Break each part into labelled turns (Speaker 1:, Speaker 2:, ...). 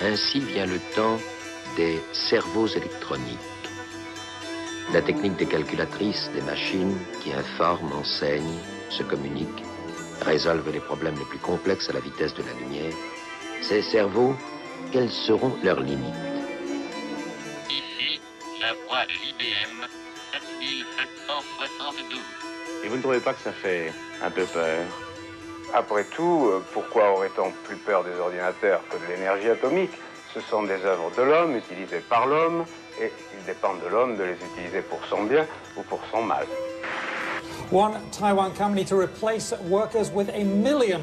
Speaker 1: Ainsi vient le temps des cerveaux électroniques. La technique des calculatrices, des machines qui informent, enseignent, se communiquent, résolvent les problèmes les plus complexes à la vitesse de la lumière. Ces cerveaux, quelles seront leurs limites?
Speaker 2: Ici, la voie de l'IBM 7772.
Speaker 3: Et vous ne trouvez pas que ça fait un peu peur?
Speaker 4: Après tout, pourquoi aurait-on plus peur des ordinateurs que de l'énergie atomique? Ce sont des œuvres de l'homme, utilisées par l'homme, et il dépend de l'homme de les utiliser pour son bien ou pour son mal.
Speaker 5: One Taiwan company to replace workers with 1 million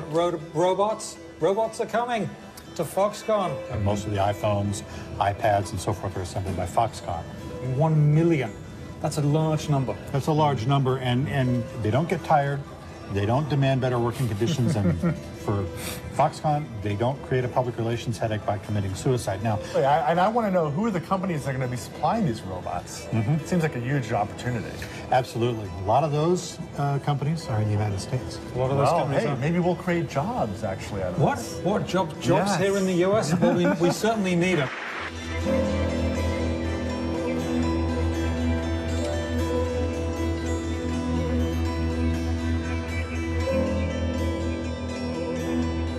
Speaker 5: robots. Robots are coming to Foxconn.
Speaker 6: And most of the iPhones, iPads, and so forth are assembled by Foxconn.
Speaker 5: 1 million. That's a large number.
Speaker 6: That's a large number, and they don't get tired. They don't demand better working conditions, and for Foxconn, they don't create a public relations headache by committing suicide. Now,
Speaker 7: I want to know who are the companies that are going to be supplying these robots? It seems like a huge opportunity.
Speaker 6: absolutely. A lot of those companies are in the United States.
Speaker 5: A lot of those companies are.
Speaker 7: Maybe we'll create jobs, actually, out of this.
Speaker 5: What jobs yes. here in the US? Well, we certainly need them.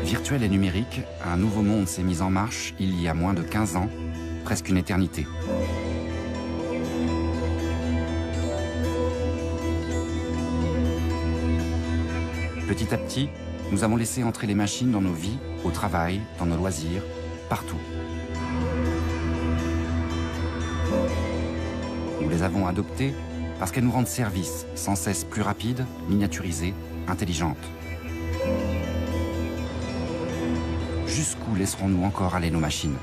Speaker 8: Virtuel et numérique, un nouveau monde s'est mis en marche il y a moins de 15 ans, presque une éternité. Petit à petit, nous avons laissé entrer les machines dans nos vies, au travail, dans nos loisirs, partout. Nous les avons adoptées parce qu'elles nous rendent service, sans cesse plus rapides, miniaturisées, intelligentes. Jusqu'où laisserons-nous encore aller nos machines ?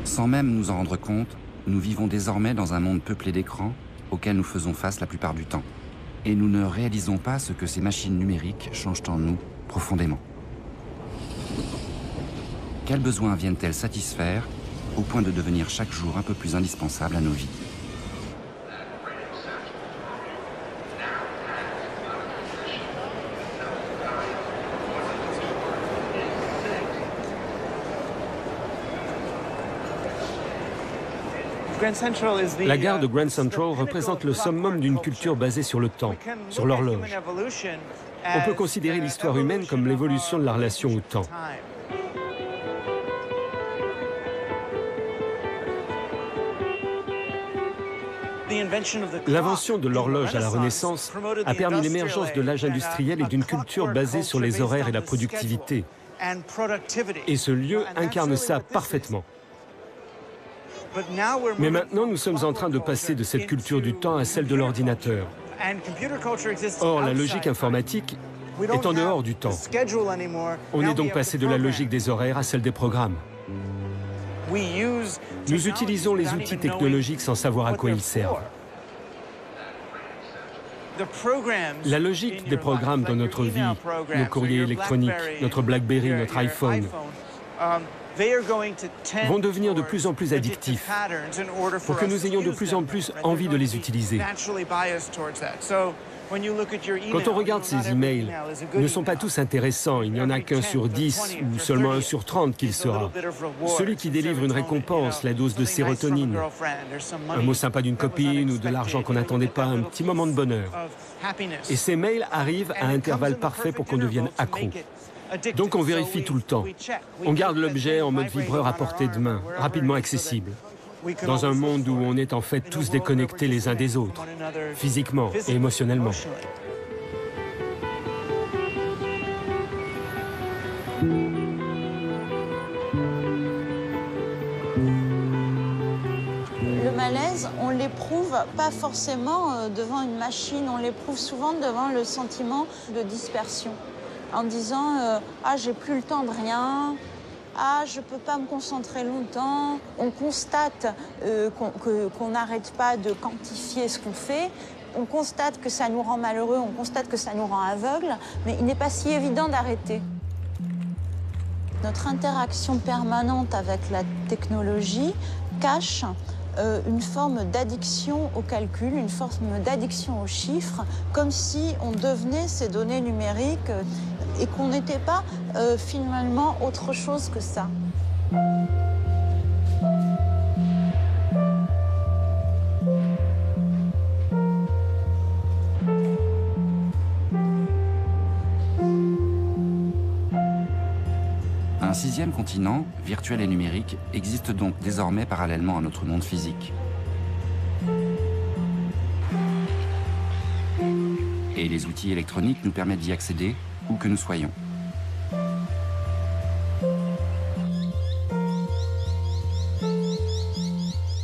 Speaker 8: Sans même nous en rendre compte, nous vivons désormais dans un monde peuplé d'écrans auquel nous faisons face la plupart du temps. Et nous ne réalisons pas ce que ces machines numériques changent en nous profondément. Quels besoins viennent-elles satisfaire au point de devenir chaque jour un peu plus indispensables à nos vies ?
Speaker 9: La gare de Grand Central représente le summum d'une culture basée sur le temps, sur l'horloge. On peut considérer l'histoire humaine comme l'évolution de la relation au temps. L'invention de l'horloge à la Renaissance a permis l'émergence de l'âge industriel et d'une culture basée sur les horaires et la productivité. Et ce lieu incarne ça parfaitement. Mais maintenant, nous sommes en train de passer de cette culture du temps à celle de l'ordinateur. Or, la logique informatique est en dehors du temps. On est donc passé de la logique des horaires à celle des programmes. Nous utilisons les outils technologiques sans savoir à quoi ils servent. La logique des programmes dans notre vie, nos courriers électroniques, notre BlackBerry, notre iPhone, vont devenir de plus en plus addictifs pour que nous ayons de plus en plus envie de les utiliser. Quand on regarde ces emails, ils ne sont pas tous intéressants. Il n'y en a qu'un sur 10 ou seulement un sur 30 qu'il sera. Celui qui délivre une récompense, la dose de sérotonine, un mot sympa d'une copine ou de l'argent qu'on n'attendait pas, un petit moment de bonheur. Et ces mails arrivent à intervalles parfaits pour qu'on devienne accro. Donc on vérifie tout le temps. On garde l'objet en mode vibreur à portée de main, rapidement accessible. dans un monde où on est en fait tous déconnectés les uns des autres, physiquement et émotionnellement.
Speaker 10: Le malaise, on l'éprouve pas forcément devant une machine, on l'éprouve souvent devant le sentiment de dispersion. En disant ah, j'ai plus le temps de rien, ah, je peux pas me concentrer longtemps. On constate qu'on n'arrête pas de quantifier ce qu'on fait. On constate que ça nous rend malheureux, on constate que ça nous rend aveugles, mais il n'est pas si évident d'arrêter. Notre interaction permanente avec la technologie cache une forme d'addiction au calcul, une forme d'addiction aux chiffres, comme si on devenait ces données numériques et qu'on n'était pas finalement autre chose que ça.
Speaker 8: Un sixième continent, virtuel et numérique, existe donc désormais parallèlement à notre monde physique. Et les outils électroniques nous permettent d'y accéder où que nous soyons.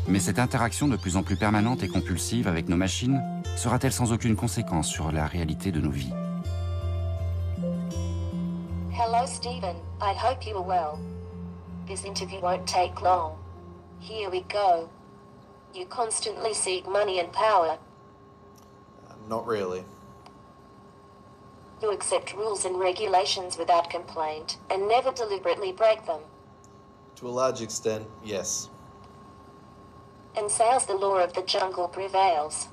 Speaker 8: Mais cette interaction de plus en plus permanente et compulsive avec nos machines sera-t-elle sans aucune conséquence sur la réalité de nos vies?
Speaker 11: Hello, Stephen. I hope you are well. This interview won't take long. Here we go. You constantly seek money and power.
Speaker 12: Not really.
Speaker 11: You accept rules and regulations without complaint and never deliberately break them.
Speaker 12: To a large extent, yes.
Speaker 11: And sales, the law of the jungle prevails.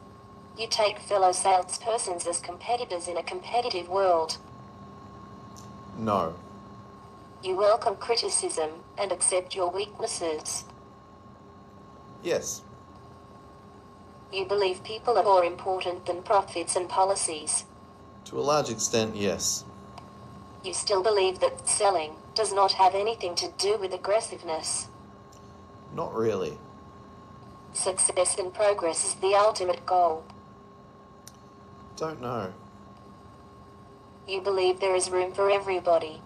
Speaker 11: You take fellow salespersons as competitors in a competitive world.
Speaker 12: No.
Speaker 11: You welcome criticism and accept your weaknesses.
Speaker 12: Yes.
Speaker 11: You believe people are more important than profits and policies.
Speaker 12: To a large extent, yes.
Speaker 11: You still believe that selling does not have anything to do with aggressiveness.
Speaker 12: Not really.
Speaker 11: Success and progress is the ultimate goal.
Speaker 12: Don't know.
Speaker 11: You believe there is room for everybody.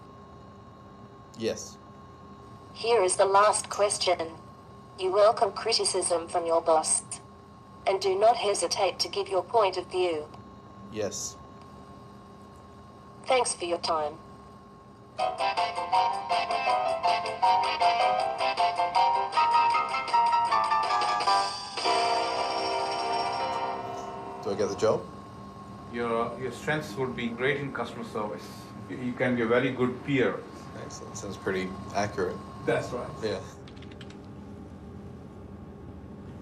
Speaker 12: Yes.
Speaker 11: Here is the last question. You welcome criticism from your boss, and do not hesitate to give your point of view.
Speaker 12: Yes.
Speaker 11: Thanks for your time.
Speaker 12: Do I get the job?
Speaker 13: Your strengths would be great in customer service. You can be a very good peer.
Speaker 12: Excellent. Sounds pretty accurate.
Speaker 13: That's right.
Speaker 12: Yeah.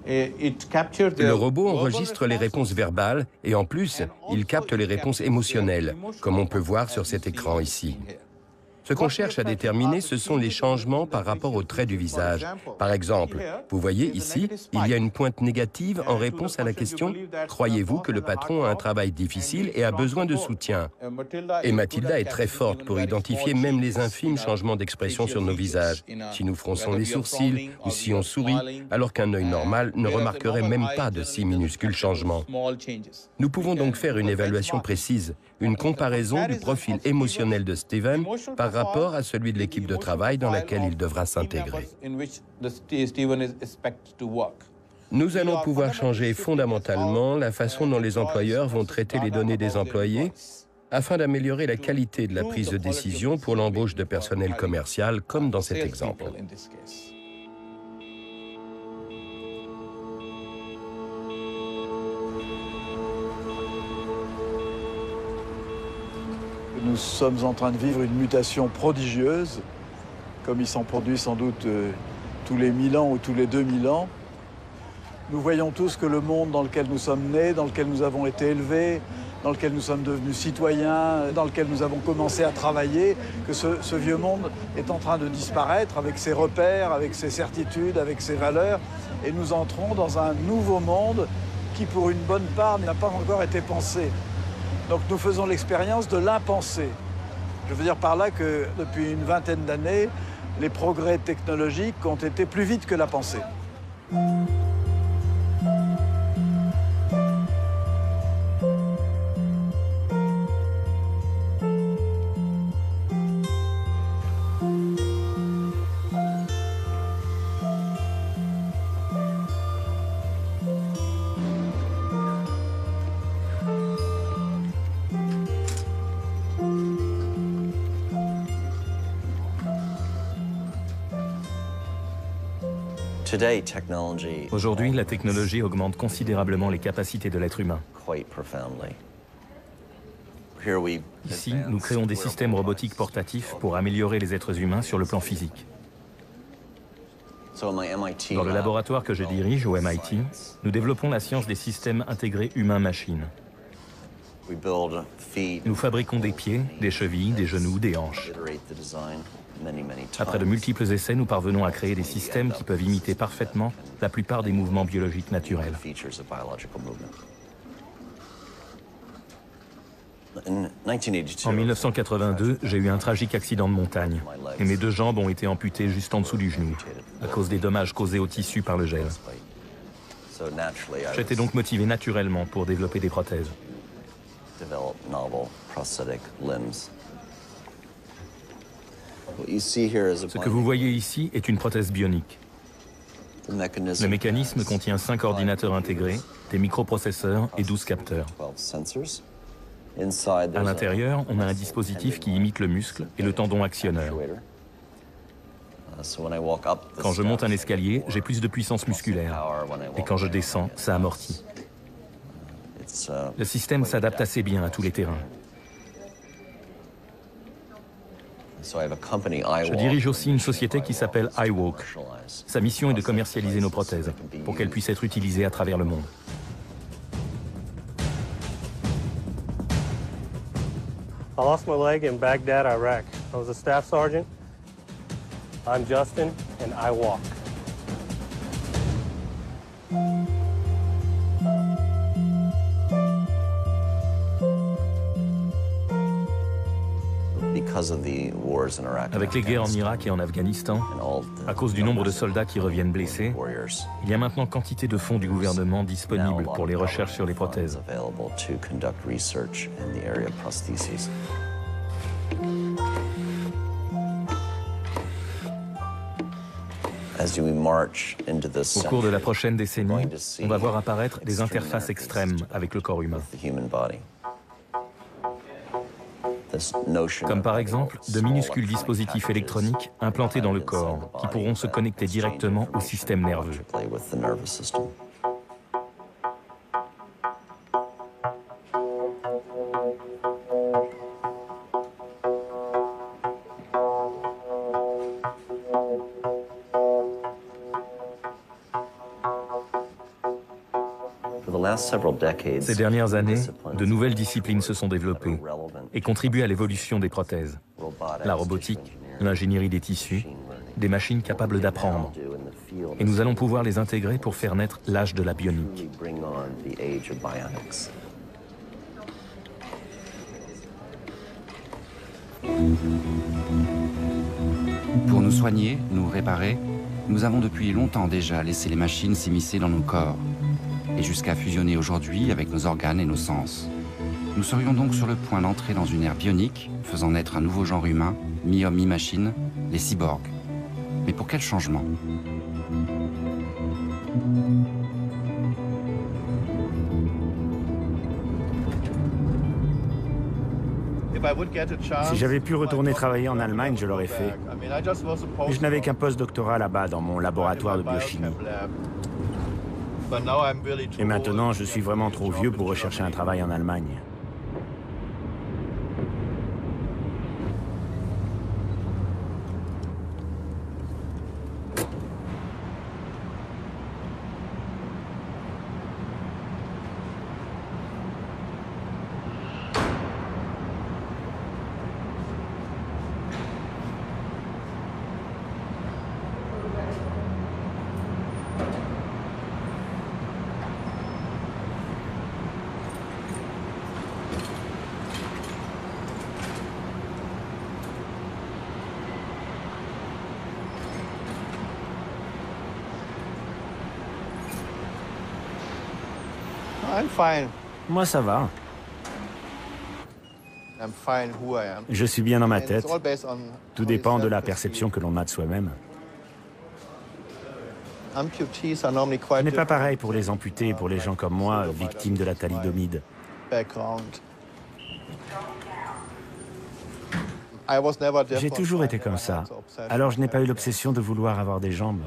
Speaker 14: Le robot enregistre les réponses verbales et en plus, il capte les réponses émotionnelles, comme on peut voir sur cet écran ici. Ce qu'on cherche à déterminer, ce sont les changements par rapport aux traits du visage. Par exemple, vous voyez ici, il y a une pointe négative en réponse à la question « Croyez-vous que le patron a un travail difficile et a besoin de soutien ?» Et Mathilda est très forte pour identifier même les infimes changements d'expression sur nos visages. Si nous fronçons les sourcils ou si on sourit, alors qu'un œil normal ne remarquerait même pas de si minuscules changements. Nous pouvons donc faire une évaluation précise, une comparaison du profil émotionnel de Stephen par rapport à celui de l'équipe de travail dans laquelle il devra s'intégrer. Nous allons pouvoir changer fondamentalement la façon dont les employeurs vont traiter les données des employés afin d'améliorer la qualité de la prise de décision pour l'embauche de personnel commercial, comme dans cet exemple.
Speaker 15: Nous sommes en train de vivre une mutation prodigieuse, comme il s'en produit sans doute tous les 1000 ans ou tous les 2000 ans. Nous voyons tous que le monde dans lequel nous sommes nés, dans lequel nous avons été élevés, dans lequel nous sommes devenus citoyens, dans lequel nous avons commencé à travailler, que ce vieux monde est en train de disparaître avec ses repères, avec ses certitudes, avec ses valeurs. Et nous entrons dans un nouveau monde qui, pour une bonne part, n'a pas encore été pensé. Donc nous faisons l'expérience de l'impensé. Je veux dire par là que depuis une vingtaine d'années, les progrès technologiques ont été plus vite que la pensée.
Speaker 16: Aujourd'hui, la technologie augmente considérablement les capacités de l'être humain. Ici, nous créons des systèmes robotiques portatifs pour améliorer les êtres humains sur le plan physique. Dans le laboratoire que je dirige au MIT, nous développons la science des systèmes intégrés humains-machines. Nous fabriquons des pieds, des chevilles, des genoux, des hanches. Après de multiples essais, nous parvenons à créer des systèmes qui peuvent imiter parfaitement la plupart des mouvements biologiques naturels. En 1982, j'ai eu un tragique accident de montagne et mes 2 jambes ont été amputées juste en dessous du genou à cause des dommages causés au tissu par le gel. J'étais donc motivé naturellement pour développer des prothèses. Ce que vous voyez ici est une prothèse bionique. Le mécanisme contient 5 ordinateurs intégrés, des microprocesseurs et 12 capteurs. À l'intérieur, on a un dispositif qui imite le muscle et le tendon actionneur. Quand je monte un escalier, j'ai plus de puissance musculaire. Et quand je descends, ça amortit. Le système s'adapte assez bien à tous les terrains. Je dirige aussi une société qui s'appelle iWalk. Sa mission est de commercialiser nos prothèses pour qu'elles puissent être utilisées à travers le monde.
Speaker 17: I lost my leg in Baghdad, Iraq. I was a staff sergeant. I'm Justin, and I walk.
Speaker 16: Avec les guerres en Irak et en Afghanistan, à cause du nombre de soldats qui reviennent blessés, il y a maintenant quantité de fonds du gouvernement disponibles pour les recherches sur les prothèses. Au cours de la prochaine décennie, on va voir apparaître des interfaces extrêmes avec le corps humain. Comme par exemple de minuscules dispositifs électroniques implantés dans le corps qui pourront se connecter directement au système nerveux. Ces dernières années, de nouvelles disciplines se sont développées et contribuent à l'évolution des prothèses. La robotique, l'ingénierie des tissus, des machines capables d'apprendre. Et nous allons pouvoir les intégrer pour faire naître l'âge de la bionique.
Speaker 8: Pour nous soigner, nous réparer, nous avons depuis longtemps déjà laissé les machines s'immiscer dans nos corps, et jusqu'à fusionner aujourd'hui avec nos organes et nos sens. Nous serions donc sur le point d'entrer dans une ère bionique, faisant naître un nouveau genre humain, mi-homme, mi-machine, les cyborgs. Mais pour quel changement ?
Speaker 18: Si j'avais pu retourner travailler en Allemagne, je l'aurais fait. Mais je n'avais qu'un post-doctorat là-bas, dans mon laboratoire de biochimie. Et maintenant, je suis vraiment trop vieux pour rechercher un travail en Allemagne. Moi, ça va. Je suis bien dans ma tête. Tout dépend de la perception que l'on a de soi-même. Ce n'est pas pareil pour les amputés et pour les gens comme moi, victimes de la thalidomide. J'ai toujours été comme ça. Alors je n'ai pas eu l'obsession de vouloir avoir des jambes.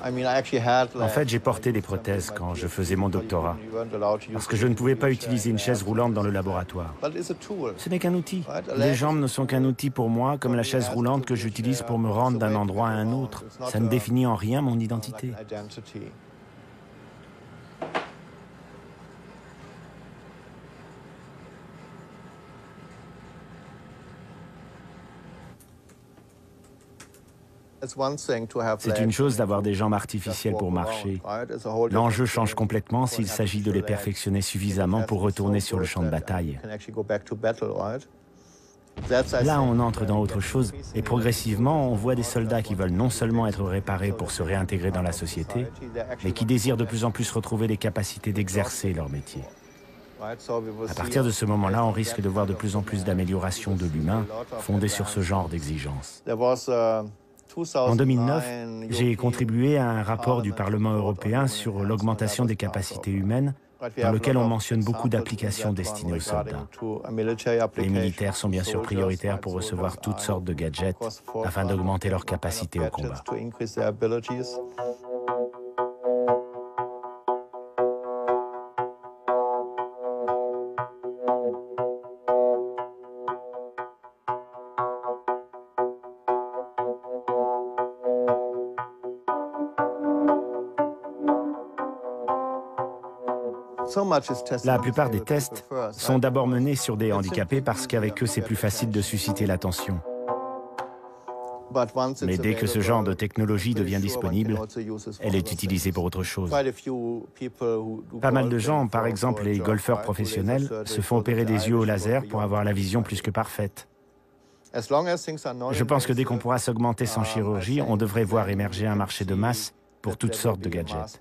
Speaker 18: En fait, j'ai porté des prothèses quand je faisais mon doctorat, parce que je ne pouvais pas utiliser une chaise roulante dans le laboratoire. Ce n'est qu'un outil. Les jambes ne sont qu'un outil pour moi, comme la chaise roulante que j'utilise pour me rendre d'un endroit à un autre. Ça ne définit en rien mon identité. C'est une chose d'avoir des jambes artificielles pour marcher. L'enjeu change complètement s'il s'agit de les perfectionner suffisamment pour retourner sur le champ de bataille. Là, on entre dans autre chose et progressivement, on voit des soldats qui veulent non seulement être réparés pour se réintégrer dans la société, mais qui désirent de plus en plus retrouver les capacités d'exercer leur métier. À partir de ce moment-là, on risque de voir de plus en plus d'améliorations de l'humain fondées sur ce genre d'exigences. En 2009, j'ai contribué à un rapport du Parlement européen sur l'augmentation des capacités humaines, dans lequel on mentionne beaucoup d'applications destinées aux soldats. Les militaires sont bien sûr prioritaires pour recevoir toutes sortes de gadgets afin d'augmenter leurs capacités au combat. La plupart des tests sont d'abord menés sur des handicapés parce qu'avec eux, c'est plus facile de susciter l'attention. Mais dès que ce genre de technologie devient disponible, elle est utilisée pour autre chose. Pas mal de gens, par exemple les golfeurs professionnels, se font opérer des yeux au laser pour avoir la vision plus que parfaite. Je pense que dès qu'on pourra s'augmenter sans chirurgie, on devrait voir émerger un marché de masse pour toutes sortes de gadgets.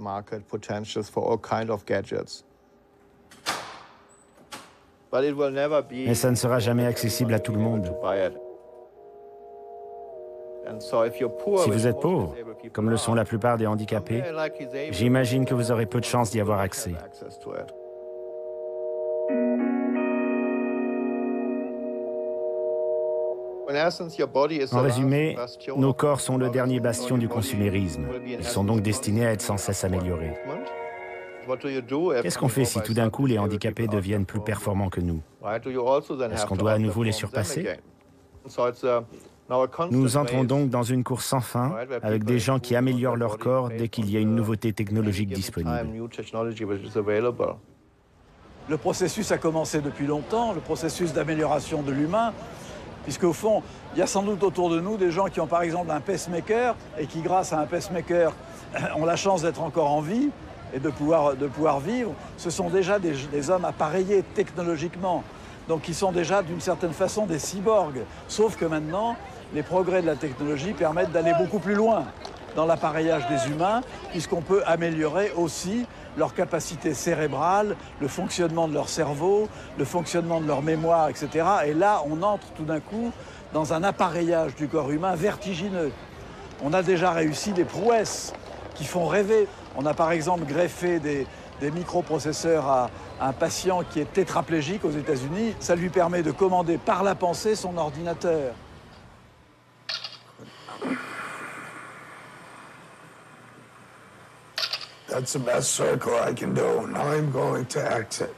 Speaker 18: Mais ça ne sera jamais accessible à tout le monde. Si vous êtes pauvre, comme le sont la plupart des handicapés, j'imagine que vous aurez peu de chances d'y avoir accès. En résumé, nos corps sont le dernier bastion du consumérisme. Ils sont donc destinés à être sans cesse améliorés. Qu'est-ce qu'on fait si tout d'un coup les handicapés deviennent plus performants que nous? Est-ce qu'on doit à nouveau les surpasser? Nous entrons donc dans une course sans fin avec des gens qui améliorent leur corps dès qu'il y a une nouveauté technologique disponible.
Speaker 15: Le processus a commencé depuis longtemps, le processus d'amélioration de l'humain, puisque au fond, il y a sans doute autour de nous des gens qui ont par exemple un pacemaker et qui, grâce à un pacemaker, ont la chance d'être encore en vie et de pouvoir vivre. Ce sont déjà des hommes appareillés technologiquement, donc qui sont déjà d'une certaine façon des cyborgs. Sauf que maintenant, les progrès de la technologie permettent d'aller beaucoup plus loin dans l'appareillage des humains, puisqu'on peut améliorer aussi leur capacité cérébrale, le fonctionnement de leur cerveau, le fonctionnement de leur mémoire, etc. Et là, on entre tout d'un coup dans un appareillage du corps humain vertigineux. On a déjà réussi des prouesses qui font rêver. On a par exemple greffé des microprocesseurs à un patient qui est tétraplégique aux États-Unis. Ça lui permet de commander par la pensée son ordinateur.
Speaker 19: That's the best circle I can do. Now I'm going to exit.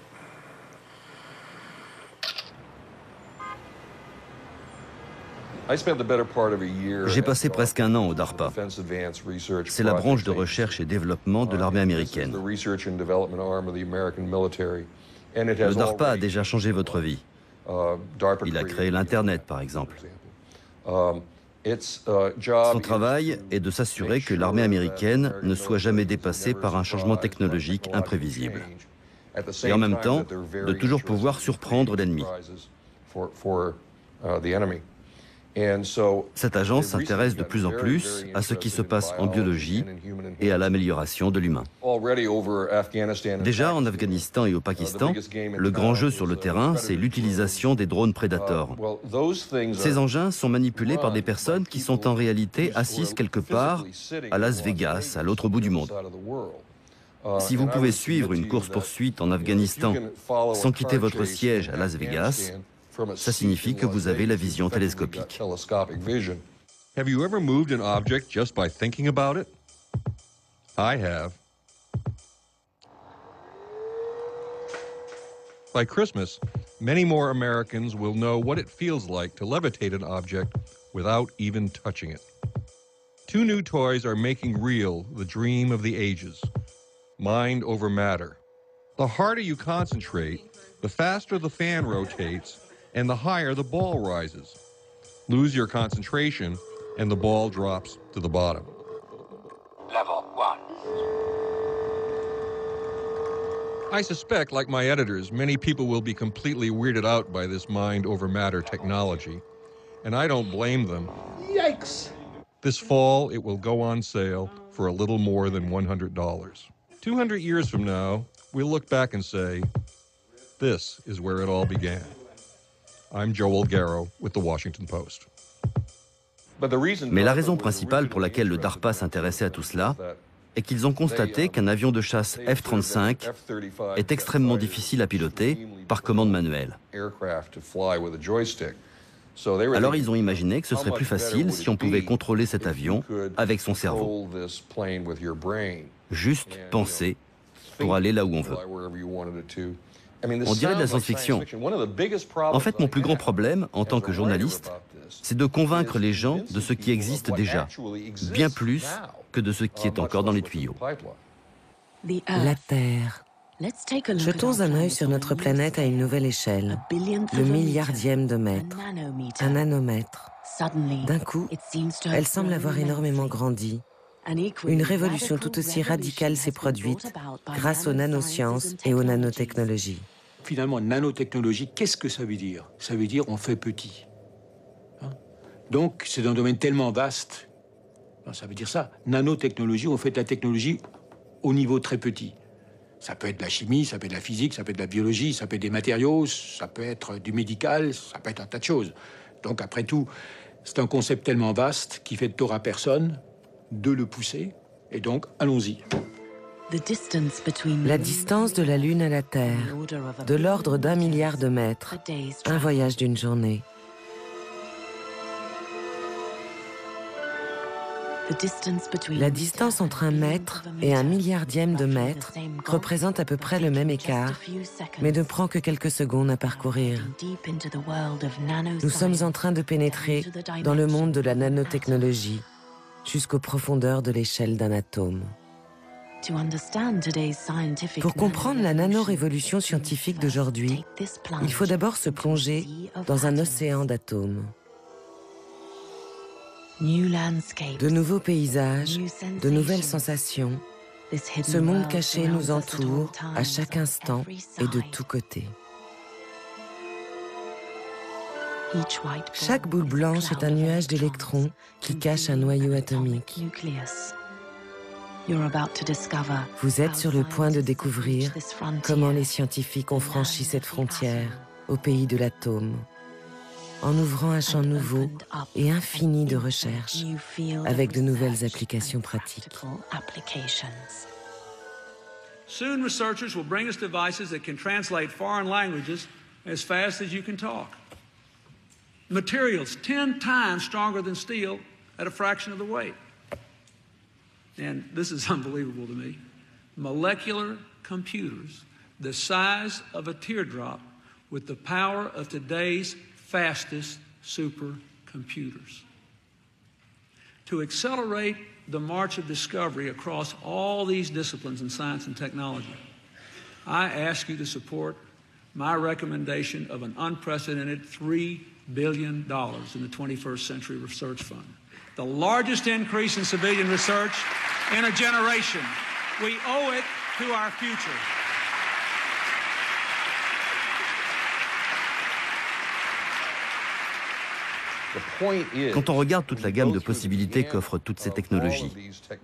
Speaker 20: J'ai passé presque un an au DARPA. C'est la branche de recherche et développement de l'armée américaine. Le DARPA a déjà changé votre vie. Il a créé l'Internet, par exemple. Son travail est de s'assurer que l'armée américaine ne soit jamais dépassée par un changement technologique imprévisible. Et en même temps, de toujours pouvoir surprendre l'ennemi. Cette agence s'intéresse de plus en plus à ce qui se passe en biologie et à l'amélioration de l'humain. Déjà en Afghanistan et au Pakistan, le grand jeu sur le terrain, c'est l'utilisation des drones Predator. Ces engins sont manipulés par des personnes qui sont en réalité assises quelque part à Las Vegas, à l'autre bout du monde. Si vous pouvez suivre une course-poursuite en Afghanistan sans quitter votre siège à Las Vegas, ça signifie que vous avez la vision télescopique.
Speaker 21: Have you ever moved an object just by thinking about it? I have. By Christmas, many more Americans will know what it feels like to levitate an object without even touching it. Two new toys are making real the dream of the ages: mind over matter. The harder you concentrate, the faster the fan rotates, and the higher the ball rises. Lose your concentration, and the ball drops to the bottom.
Speaker 2: Level 1.
Speaker 21: I suspect, like my editors, many people will be completely weirded out by this mind over matter technology, and I don't blame them.
Speaker 2: Yikes!
Speaker 21: This fall, it will go on sale for a little more than $100. 200 years from now, we'll look back and say, this is where it all began. I'm Joel Garrow with the Washington Post.
Speaker 20: Mais la raison principale pour laquelle le DARPA s'intéressait à tout cela est qu'ils ont constaté qu'un avion de chasse F-35 est extrêmement difficile à piloter par commande manuelle. Alors ils ont imaginé que ce serait plus facile si on pouvait contrôler cet avion avec son cerveau. Juste penser pour aller là où on veut. On dirait de la science-fiction. En fait, mon plus grand problème, en tant que journaliste, c'est de convaincre les gens de ce qui existe déjà, bien plus que de ce qui est encore dans les tuyaux.
Speaker 22: La Terre. Jetons un œil sur notre planète à une nouvelle échelle, le milliardième de mètre, un nanomètre. D'un coup, elle semble avoir énormément grandi. Une révolution tout aussi radicale s'est produite grâce aux nanosciences et aux nanotechnologies.
Speaker 23: Finalement, nanotechnologie, qu'est-ce que ça veut dire? Ça veut dire on fait petit. Donc, c'est un domaine tellement vaste. Ça veut dire ça. Nanotechnologie, on fait de la technologie au niveau très petit. Ça peut être de la chimie, ça peut être de la physique, ça peut être de la biologie, ça peut être des matériaux, ça peut être du médical, ça peut être un tas de choses. Donc, après tout, c'est un concept tellement vaste qui fait de tort à personne de le pousser. Et donc, allons-y.
Speaker 22: La distance de la Lune à la Terre, de l'ordre d'1 milliard de mètres, un voyage d'une journée. La distance entre 1 mètre et 1 milliardième de mètre représente à peu près le même écart, mais ne prend que quelques secondes à parcourir. Nous sommes en train de pénétrer dans le monde de la nanotechnologie, jusqu'aux profondeurs de l'échelle d'un atome. Pour comprendre la nanorévolution scientifique d'aujourd'hui, il faut d'abord se plonger dans un océan d'atomes. De nouveaux paysages, de nouvelles sensations, ce monde caché nous entoure à chaque instant et de tous côtés. Chaque boule blanche est un nuage d'électrons qui cache un noyau atomique. Vous êtes sur le point de découvrir comment les scientifiques ont franchi cette frontière au pays de l'atome, en ouvrant un champ nouveau et infini de recherche avec de nouvelles applications pratiques.
Speaker 24: Soon researchers will bring us devices that can translate foreign languages as fast as you can talk. Materials 10 times stronger than steel at a fraction of the weight. And this is unbelievable to me. Molecular computers the size of a teardrop with the power of today's fastest supercomputers. To accelerate the march of discovery across all these disciplines in science and technology, I ask you to support my recommendation of an unprecedented $3 billion in the 21st Century Research Fund, the largest increase in civilian research in a generation. We owe it to our future.
Speaker 20: Quand on regarde toute la gamme de possibilités qu'offrent toutes ces technologies,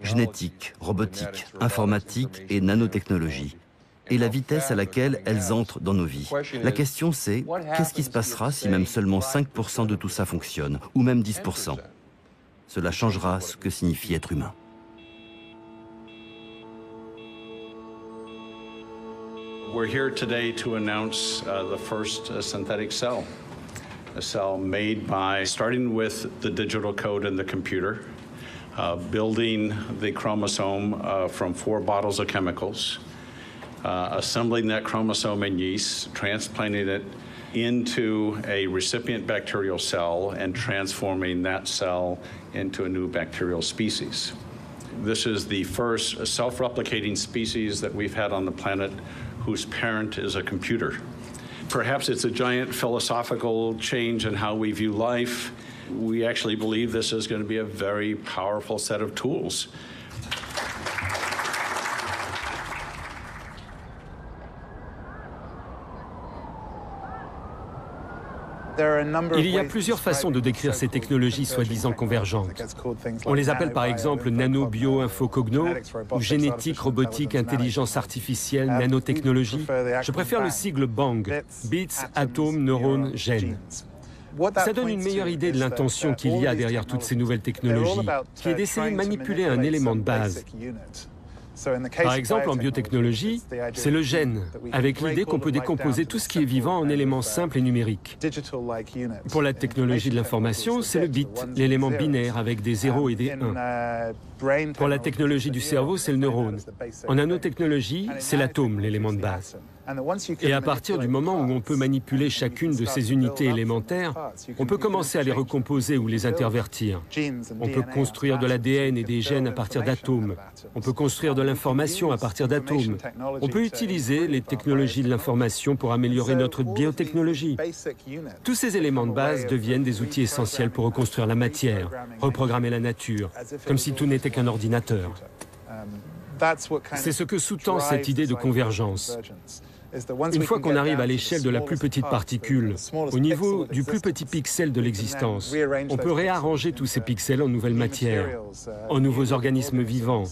Speaker 20: génétique, robotique, informatique et nanotechnologie, et la vitesse à laquelle elles entrent dans nos vies, la question c'est, qu'est-ce qui se passera si même seulement 5% de tout ça fonctionne, ou même 10%? Cela changera ce que signifie être humain.
Speaker 1: We're here today to announce the first synthetic cell. A cell made by starting with the digital code in the computer, building the chromosome from 4 bottles of chemicals, assembling that chromosome in yeast, transplanting it into a recipient bacterial cell, and transforming that cell into a new bacterial species. This is the first self-replicating species that we've had on the planet whose parent is a computer. Perhaps it's a giant philosophical change in how we view life. We actually believe this is going to be a very powerful set of tools.
Speaker 9: Il y a plusieurs façons de décrire ces technologies soi-disant convergentes. On les appelle par exemple nano-bio-infocogno ou génétique, robotique, intelligence artificielle, nanotechnologie. Je préfère le sigle BANG, bits, atomes, neurones, gènes. Ça donne une meilleure idée de l'intention qu'il y a derrière toutes ces nouvelles technologies, qui est d'essayer de manipuler un élément de base. Par exemple, en biotechnologie, c'est le gène, avec l'idée qu'on peut décomposer tout ce qui est vivant en éléments simples et numériques. Pour la technologie de l'information, c'est le bit, l'élément binaire avec des 0 et des 1. Pour la technologie du cerveau, c'est le neurone. En nanotechnologie, c'est l'atome, l'élément de base. Et à partir du moment où on peut manipuler chacune de ces unités élémentaires, on peut commencer à les recomposer ou les intervertir. On peut construire de l'ADN et des gènes à partir d'atomes. On peut construire de l'information à partir d'atomes. On peut utiliser les technologies de l'information pour améliorer notre biotechnologie. Tous ces éléments de base deviennent des outils essentiels pour reconstruire la matière, reprogrammer la nature, comme si tout n'était qu'un ordinateur. C'est ce que sous-tend cette idée de convergence. Une fois qu'on arrive à l'échelle de la plus petite particule, au niveau du plus petit pixel de l'existence, on peut réarranger tous ces pixels en nouvelles matières, en nouveaux organismes vivants,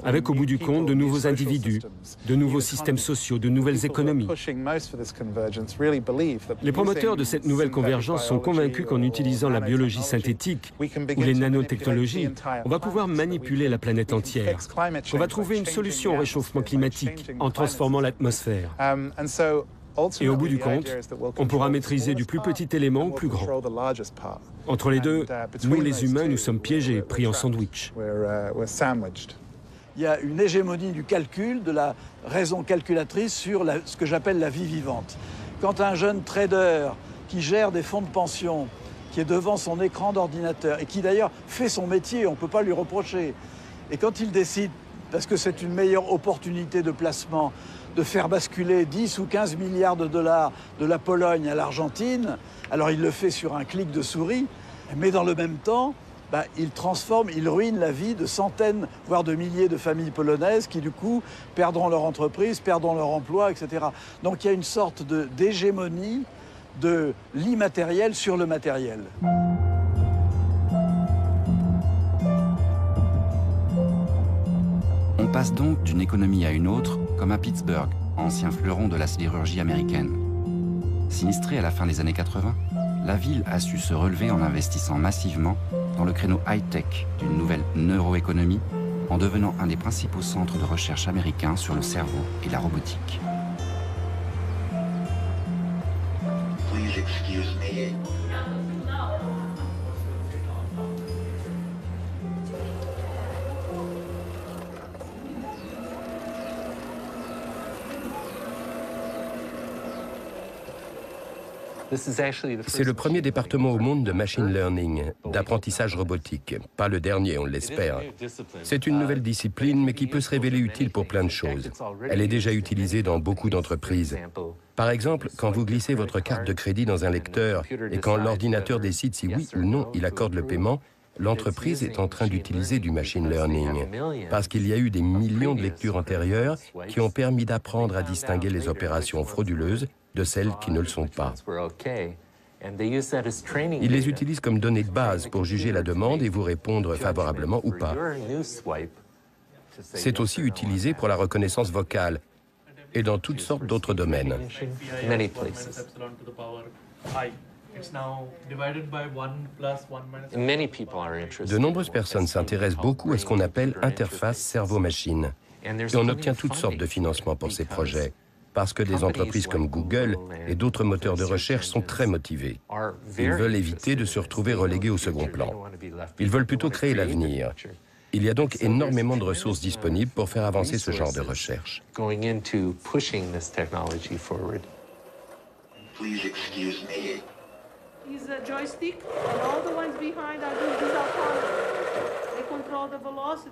Speaker 9: avec au bout du compte de nouveaux individus, de nouveaux systèmes sociaux, de nouvelles économies. Les promoteurs de cette nouvelle convergence sont convaincus qu'en utilisant la biologie synthétique ou les nanotechnologies, on va pouvoir manipuler la planète entière, qu'on va trouver une solution au réchauffement climatique en transformant l'atmosphère. Et au bout du compte, on pourra maîtriser du plus petit élément au plus grand. Entre les deux, nous les humains, nous sommes piégés, pris en sandwich.
Speaker 15: Il y a une hégémonie du calcul, de la raison calculatrice sur ce que j'appelle la vie vivante. Quand un jeune trader qui gère des fonds de pension, qui est devant son écran d'ordinateur et qui d'ailleurs fait son métier, on ne peut pas lui reprocher, et quand il décide, parce que c'est une meilleure opportunité de placement, de faire basculer 10 ou 15 milliards de dollars de la Pologne à l'Argentine, alors il le fait sur un clic de souris, mais dans le même temps, il transforme, il ruine la vie de centaines, voire de milliers de familles polonaises qui, du coup, perdront leur entreprise, perdront leur emploi, etc. Donc il y a une sorte d'hégémonie de l'immatériel sur le matériel.
Speaker 8: On passe donc d'une économie à une autre, comme à Pittsburgh, ancien fleuron de la sidérurgie américaine. Sinistrée à la fin des années 80, la ville a su se relever en investissant massivement dans le créneau high-tech d'une nouvelle neuroéconomie, en devenant un des principaux centres de recherche américains sur le cerveau et la robotique.
Speaker 19: Please excuse me.
Speaker 14: C'est le premier département au monde de machine learning, d'apprentissage robotique. Pas le dernier, on l'espère. C'est une nouvelle discipline, mais qui peut se révéler utile pour plein de choses. Elle est déjà utilisée dans beaucoup d'entreprises. Par exemple, quand vous glissez votre carte de crédit dans un lecteur et quand l'ordinateur décide si oui ou non il accorde le paiement, l'entreprise est en train d'utiliser du machine learning. Parce qu'il y a eu des millions de lectures antérieures qui ont permis d'apprendre à distinguer les opérations frauduleuses de celles qui ne le sont pas. Ils les utilisent comme données de base pour juger la demande et vous répondre favorablement ou pas. C'est aussi utilisé pour la reconnaissance vocale et dans toutes sortes d'autres domaines. De nombreuses personnes s'intéressent beaucoup à ce qu'on appelle interface cerveau-machine. Et on obtient toutes sortes de financements pour ces projets, parce que des entreprises comme Google et d'autres moteurs de recherche sont très motivés. Ils veulent éviter de se retrouver relégués au second plan. Ils veulent plutôt créer l'avenir. Il y a donc énormément de ressources disponibles pour faire avancer ce genre de recherche.
Speaker 2: Please excuse me.
Speaker 3: Use a joystick, and all the ones behind are doing these autonomous. They control the velocity.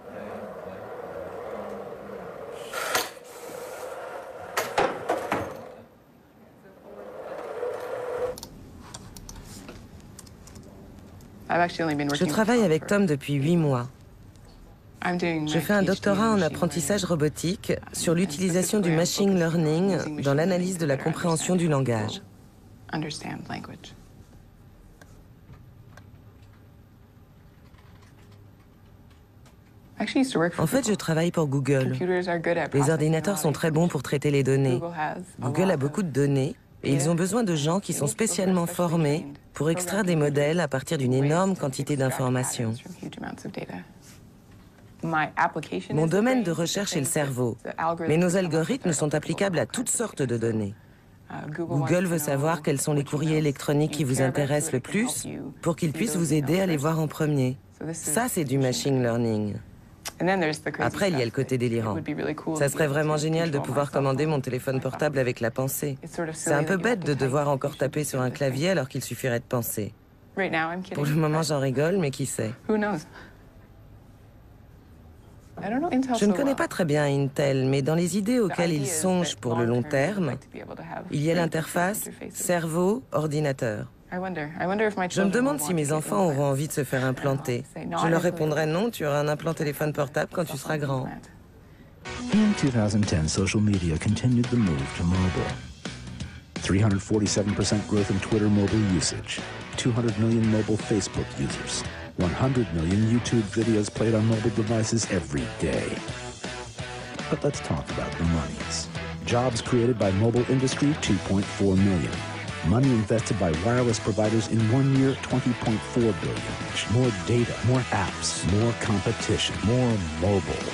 Speaker 22: Je travaille avec Tom depuis 8 mois. Je fais un doctorat en apprentissage robotique sur l'utilisation du machine learning dans l'analyse de la compréhension du langage. En fait, je travaille pour Google. Les ordinateurs sont très bons pour traiter les données. Google a beaucoup de données et ils ont besoin de gens qui sont spécialement formés pour extraire des modèles à partir d'une énorme quantité d'informations. Mon domaine de recherche est le cerveau, mais nos algorithmes sont applicables à toutes sortes de données. Google veut savoir quels sont les courriers électroniques qui vous intéressent le plus pour qu'ils puissent vous aider à les voir en premier. Ça, c'est du machine learning. Après, il y a le côté délirant. Ça serait vraiment génial de pouvoir commander mon téléphone portable avec la pensée. C'est un peu bête de devoir encore taper sur un clavier alors qu'il suffirait de penser. Pour le moment, j'en rigole, mais qui sait? Je ne connais pas très bien Intel, mais dans les idées auxquelles ils songent pour le long terme, il y a l'interface cerveau-ordinateur. Je me demande si mes enfants auront envie de se faire implanter. Je leur répondrai non, tu auras un implant téléphone portable quand tu seras grand.
Speaker 4: In 2010, social media continued the move to mobile. 347% growth in Twitter mobile usage, 200 million mobile Facebook users, 100 million YouTube videos played on mobile devices every day. But let's talk about the monies. Jobs created by mobile industry, 2.4 million. Money invested by wireless providers in 1 year, 20.4 billion. More data, more apps, more competition, more mobile.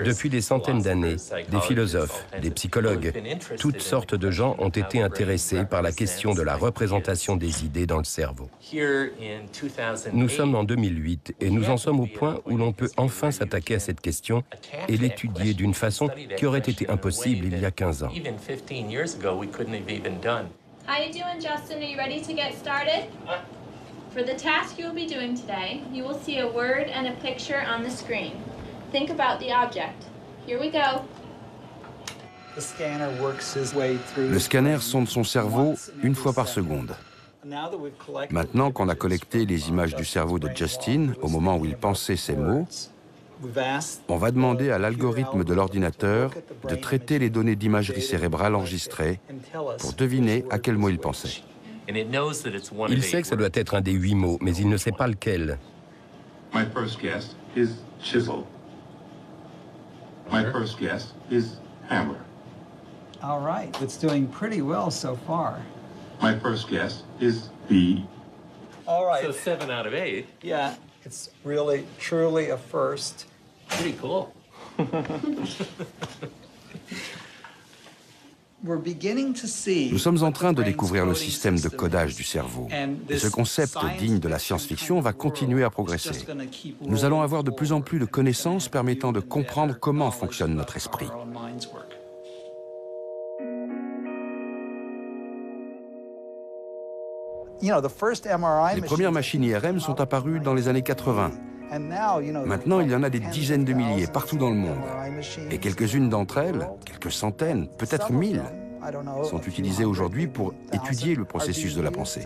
Speaker 14: Depuis des centaines d'années, des philosophes, des psychologues, toutes sortes de gens ont été intéressés par la question de la représentation des idées dans le cerveau. Nous sommes en 2008 et nous en sommes au point où l'on peut enfin s'attaquer à cette question et l'étudier d'une façon qui aurait été impossible il y a 15 ans.
Speaker 6: How you doing, Justin? Are you ready to get started? For the task you will be doing today, you will see a word and a picture on the screen. Think about the object. Here we go.
Speaker 8: Le scanner sonde son cerveau une fois par seconde. Maintenant qu'on a collecté les images du cerveau de Justin au moment où il pensait ces mots, on va demander à l'algorithme de l'ordinateur de traiter les données d'imagerie cérébrale enregistrées pour deviner à quel mot il pensait.
Speaker 14: Il sait que ça doit être un des 8 mots, mais il ne sait pas lequel.
Speaker 2: My first guess is chisel. My first guess is hammer.
Speaker 7: All right, it's doing pretty well so far.
Speaker 2: My first guess is bee.
Speaker 7: All right.
Speaker 25: So 7 out of 8.
Speaker 7: Yeah, it's really, truly a first.
Speaker 25: Pretty cool.
Speaker 8: Nous sommes en train de découvrir le système de codage du cerveau. Et ce concept digne de la science-fiction va continuer à progresser. Nous allons avoir de plus en plus de connaissances permettant de comprendre comment fonctionne notre esprit. Les premières machines IRM sont apparues dans les années 80. Maintenant, il y en a des dizaines de milliers partout dans le monde. Et quelques-unes d'entre elles, quelques centaines, peut-être 1000,
Speaker 5: sont utilisés aujourd'hui pour étudier le processus de la pensée.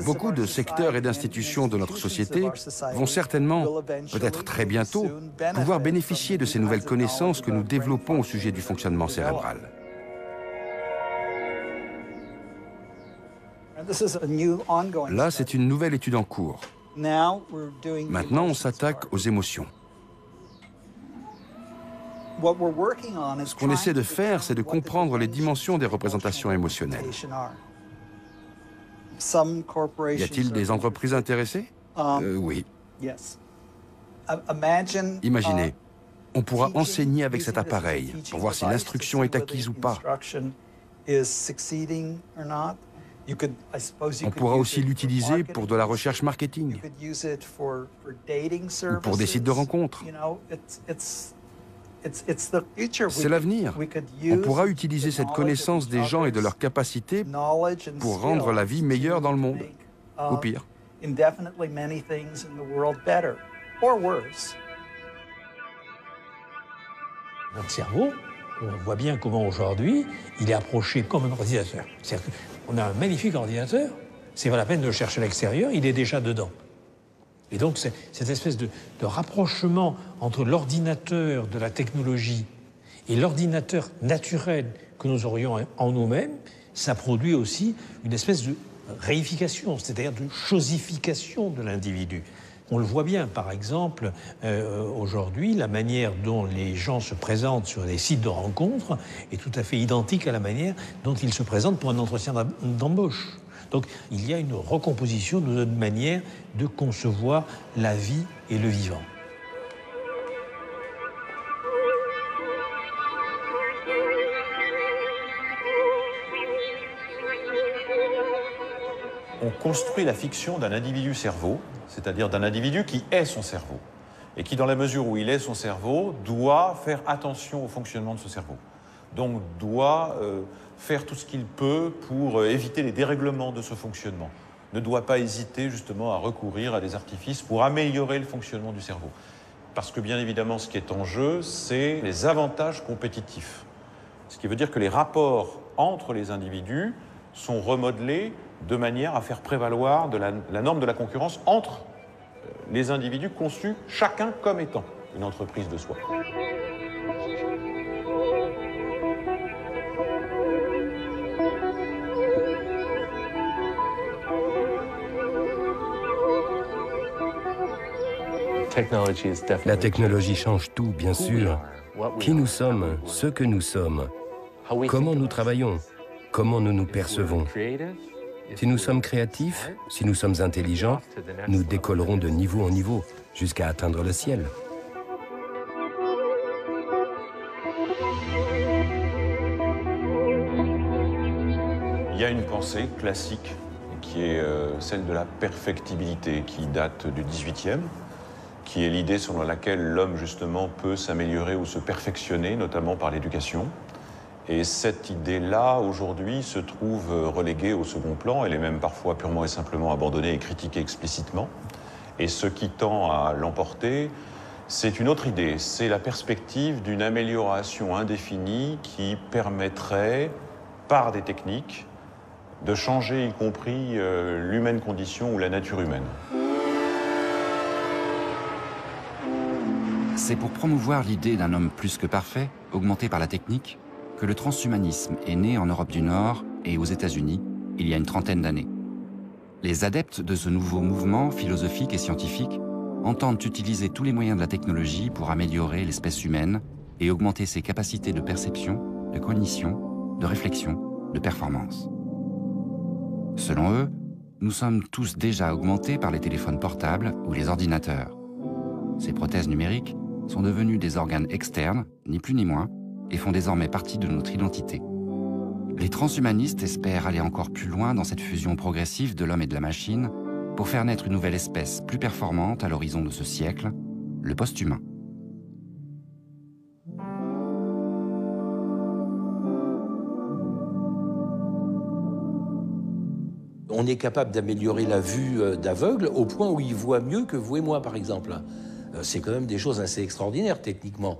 Speaker 5: Beaucoup de secteurs et d'institutions de notre société vont certainement, peut-être très bientôt, pouvoir bénéficier de ces nouvelles connaissances que nous développons au sujet du fonctionnement cérébral. Là, c'est une nouvelle étude en cours. Maintenant, on s'attaque aux émotions. Ce qu'on essaie de faire, c'est de comprendre les dimensions des représentations émotionnelles. Y a-t-il des entreprises intéressées? Oui. Imaginez, on pourra enseigner avec cet appareil pour voir si l'instruction est acquise ou pas. On pourra aussi l'utiliser pour de la recherche marketing ou pour des sites de rencontres. C'est l'avenir. On pourra utiliser cette connaissance des gens et de leurs capacités pour rendre la vie meilleure dans le monde, ou pire.
Speaker 23: Notre cerveau, on voit bien comment aujourd'hui, il est approché comme un ordinateur. C'est-à-dire qu'on a un magnifique ordinateur, c'est pas la peine de le chercher à l'extérieur, il est déjà dedans. Et donc, cette espèce de rapprochement entre l'ordinateur de la technologie et l'ordinateur naturel que nous aurions en nous-mêmes, ça produit aussi une espèce de réification, c'est-à-dire de chosification de l'individu. On le voit bien, par exemple, aujourd'hui, la manière dont les gens se présentent sur les sites de rencontres est tout à fait identique à la manière dont ils se présentent pour un entretien d'embauche. Donc, il y a une recomposition de notre manière de concevoir la vie et le vivant.
Speaker 10: On construit la fiction d'un individu-cerveau, c'est-à-dire d'un individu qui est son cerveau, et qui, dans la mesure où il est son cerveau, doit faire attention au fonctionnement de ce cerveau. Donc, doit faire tout ce qu'il peut pour éviter les dérèglements de ce fonctionnement. Ne doit pas hésiter justement à recourir à des artifices pour améliorer le fonctionnement du cerveau. Parce que bien évidemment, ce qui est en jeu, c'est les avantages compétitifs. Ce qui veut dire que les rapports entre les individus sont remodelés de manière à faire prévaloir la norme de la concurrence entre les individus conçus chacun comme étant une entreprise de soi.
Speaker 14: La technologie change tout, bien sûr. Qui nous sommes, ce que nous sommes, comment nous travaillons, comment nous nous percevons. Si nous sommes créatifs, si nous sommes intelligents, nous décollerons de niveau en niveau jusqu'à atteindre le ciel.
Speaker 10: Il y a une pensée classique qui est celle de la perfectibilité, qui date du XVIIIe, qui est l'idée selon laquelle l'homme, justement, peut s'améliorer ou se perfectionner, notamment par l'éducation. Et cette idée-là, aujourd'hui, se trouve reléguée au second plan. Elle est même parfois purement et simplement abandonnée et critiquée explicitement. Et ce qui tend à l'emporter, c'est une autre idée. C'est la perspective d'une amélioration indéfinie qui permettrait, par des techniques, de changer, y compris l'humaine condition ou la nature humaine.
Speaker 8: C'est pour promouvoir l'idée d'un homme plus que parfait, augmenté par la technique, que le transhumanisme est né en Europe du Nord et aux États-Unis il y a une trentaine d'années. Les adeptes de ce nouveau mouvement philosophique et scientifique entendent utiliser tous les moyens de la technologie pour améliorer l'espèce humaine et augmenter ses capacités de perception, de cognition, de réflexion, de performance. Selon eux, nous sommes tous déjà augmentés par les téléphones portables ou les ordinateurs. Ces prothèses numériques sont devenues des organes externes, ni plus ni moins, et font désormais partie de notre identité. Les transhumanistes espèrent aller encore plus loin dans cette fusion progressive de l'homme et de la machine pour faire naître une nouvelle espèce plus performante à l'horizon de ce siècle, le post-humain.
Speaker 11: On est capable d'améliorer la vue d'aveugle au point où il voit mieux que vous et moi, par exemple. C'est quand même des choses assez extraordinaires, techniquement.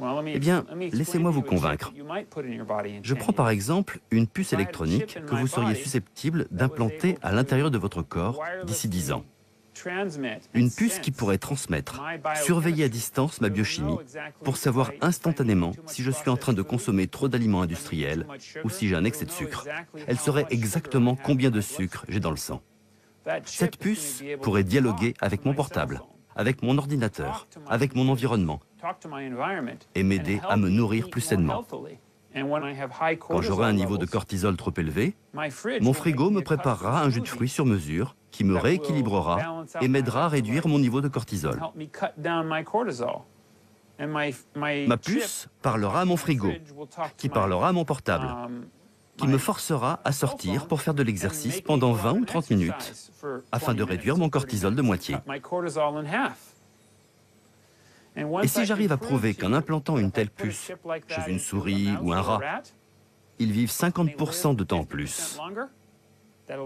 Speaker 20: Eh bien, laissez-moi vous convaincre. Je prends par exemple une puce électronique que vous seriez susceptible d'implanter à l'intérieur de votre corps d'ici 10 ans. Une puce qui pourrait transmettre, surveiller à distance ma biochimie pour savoir instantanément si je suis en train de consommer trop d'aliments industriels ou si j'ai un excès de sucre. Elle saurait exactement combien de sucre j'ai dans le sang. Cette puce pourrait dialoguer avec mon portable, avec mon ordinateur, avec mon environnement et m'aider à me nourrir plus sainement. Quand j'aurai un niveau de cortisol trop élevé, mon frigo me préparera un jus de fruits sur mesure qui me rééquilibrera et m'aidera à réduire mon niveau de cortisol. Ma puce parlera à mon frigo, qui parlera à mon portable, qui me forcera à sortir pour faire de l'exercice pendant 20 ou 30 minutes afin de réduire mon cortisol de moitié. Et si j'arrive à prouver qu'en implantant une telle puce chez une souris ou un rat, ils vivent 50% de temps en plus,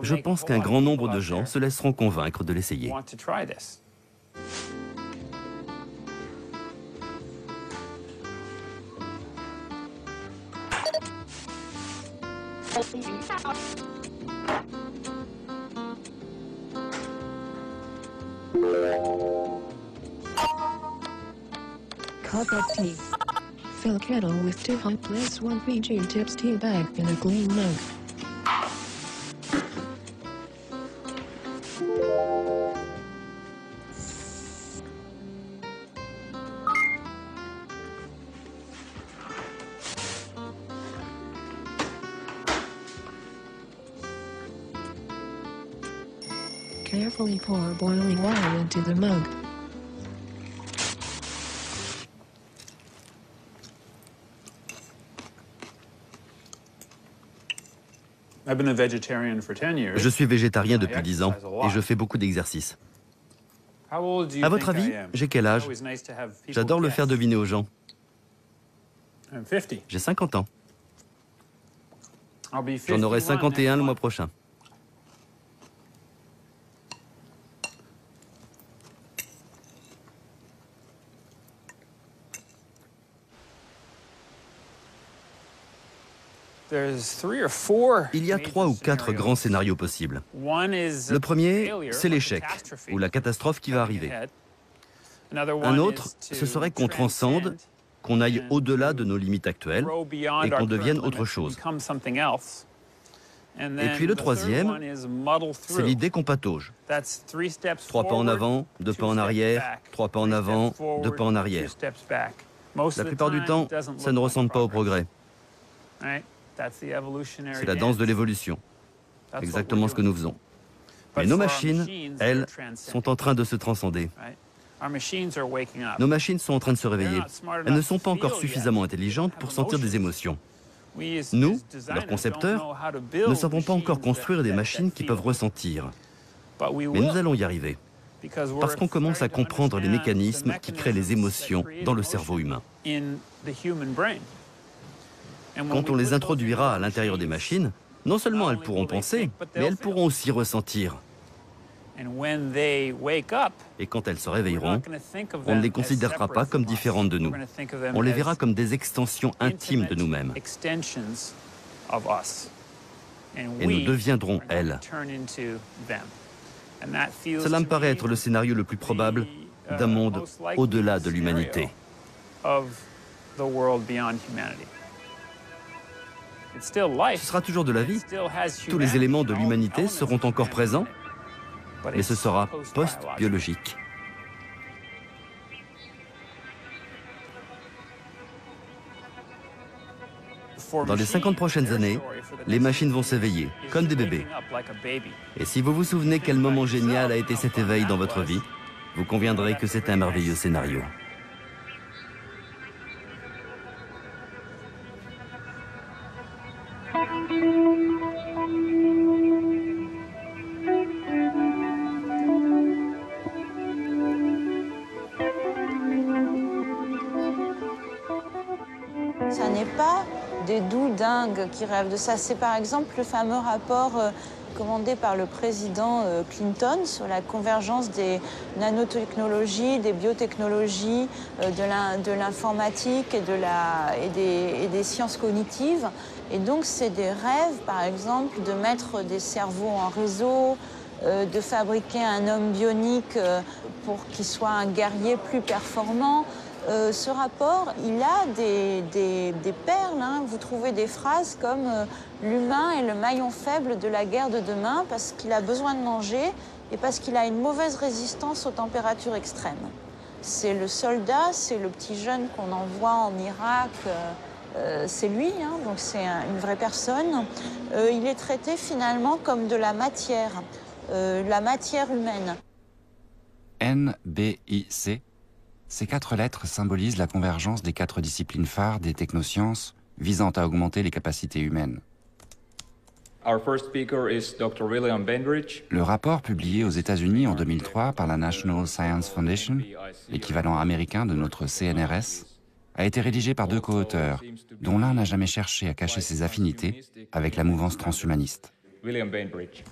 Speaker 20: je pense qu'un grand nombre de gens se laisseront convaincre de l'essayer.
Speaker 16: Cup of tea. Fill kettle with 2 hot place 1 VG tips tea bag in a clean mug. Carefully pour boiling water into the mug.
Speaker 20: Je suis végétarien depuis 10 ans et je fais beaucoup d'exercices. À votre avis, j'ai quel âge? J'adore le faire deviner aux gens. J'ai 50 ans. J'en aurai 51 le mois prochain. Il y a 3 ou 4 grands scénarios possibles. Le premier, c'est l'échec, ou la catastrophe qui va arriver. Un autre, ce serait qu'on transcende, qu'on aille au-delà de nos limites actuelles et qu'on devienne autre chose. Et puis le troisième, c'est l'idée qu'on patauge. 3 pas en avant, 2 pas en arrière, 3 pas en avant, 2 pas en arrière. La plupart du temps, ça ne ressemble pas au progrès. C'est la danse de l'évolution. Exactement ce que nous faisons. Mais nos machines, elles, sont en train de se transcender. Nos machines sont en train de se réveiller. Elles ne sont pas encore suffisamment intelligentes pour sentir des émotions. Nous, leurs concepteurs, ne savons pas encore construire des machines qui peuvent ressentir. Mais nous allons y arriver. Parce qu'on commence à comprendre les mécanismes qui créent les émotions dans le cerveau humain. Quand on les introduira à l'intérieur des machines, non seulement elles pourront penser, mais elles pourront aussi ressentir. Et quand elles se réveilleront, on ne les considérera pas comme différentes de nous. On les verra comme des extensions intimes de nous-mêmes. Et nous deviendrons elles. Cela me paraît être le scénario le plus probable d'un monde au-delà de l'humanité. Ce sera toujours de la vie. Tous les éléments de l'humanité seront encore présents, mais ce sera post-biologique. Dans les 50 prochaines années, les machines vont s'éveiller, comme des bébés. Et si vous vous souvenez quel moment génial a été cet éveil dans votre vie, vous conviendrez que c'est un merveilleux scénario.
Speaker 17: Ça n'est pas des doux dingues qui rêvent de ça. C'est par exemple le fameux rapport
Speaker 1: commandé par le président Clinton sur la convergence des nanotechnologies, des biotechnologies, de l'informatique et des sciences cognitives. Et donc c'est des rêves, par exemple, de mettre des cerveaux en réseau, de fabriquer un homme bionique pour qu'il soit un guerrier plus performant. Ce rapport, il a des perles. Hein. Vous trouvez des phrases comme l'humain est le maillon faible de la guerre de demain parce qu'il a besoin de manger et parce qu'il a une mauvaise résistance aux températures extrêmes. C'est le soldat, c'est le petit jeune qu'on envoie en Irak, c'est lui, hein, donc c'est une vraie personne. Il est traité finalement comme de la matière humaine.
Speaker 8: NBIC. Ces 4 lettres symbolisent la convergence des 4 disciplines phares des technosciences visant à augmenter les capacités humaines. Le rapport publié aux États-Unis en 2003 par la National Science Foundation, l'équivalent américain de notre CNRS, a été rédigé par 2 co-auteurs, dont l'un n'a jamais cherché à cacher ses affinités avec la mouvance transhumaniste.
Speaker 17: William Bainbridge.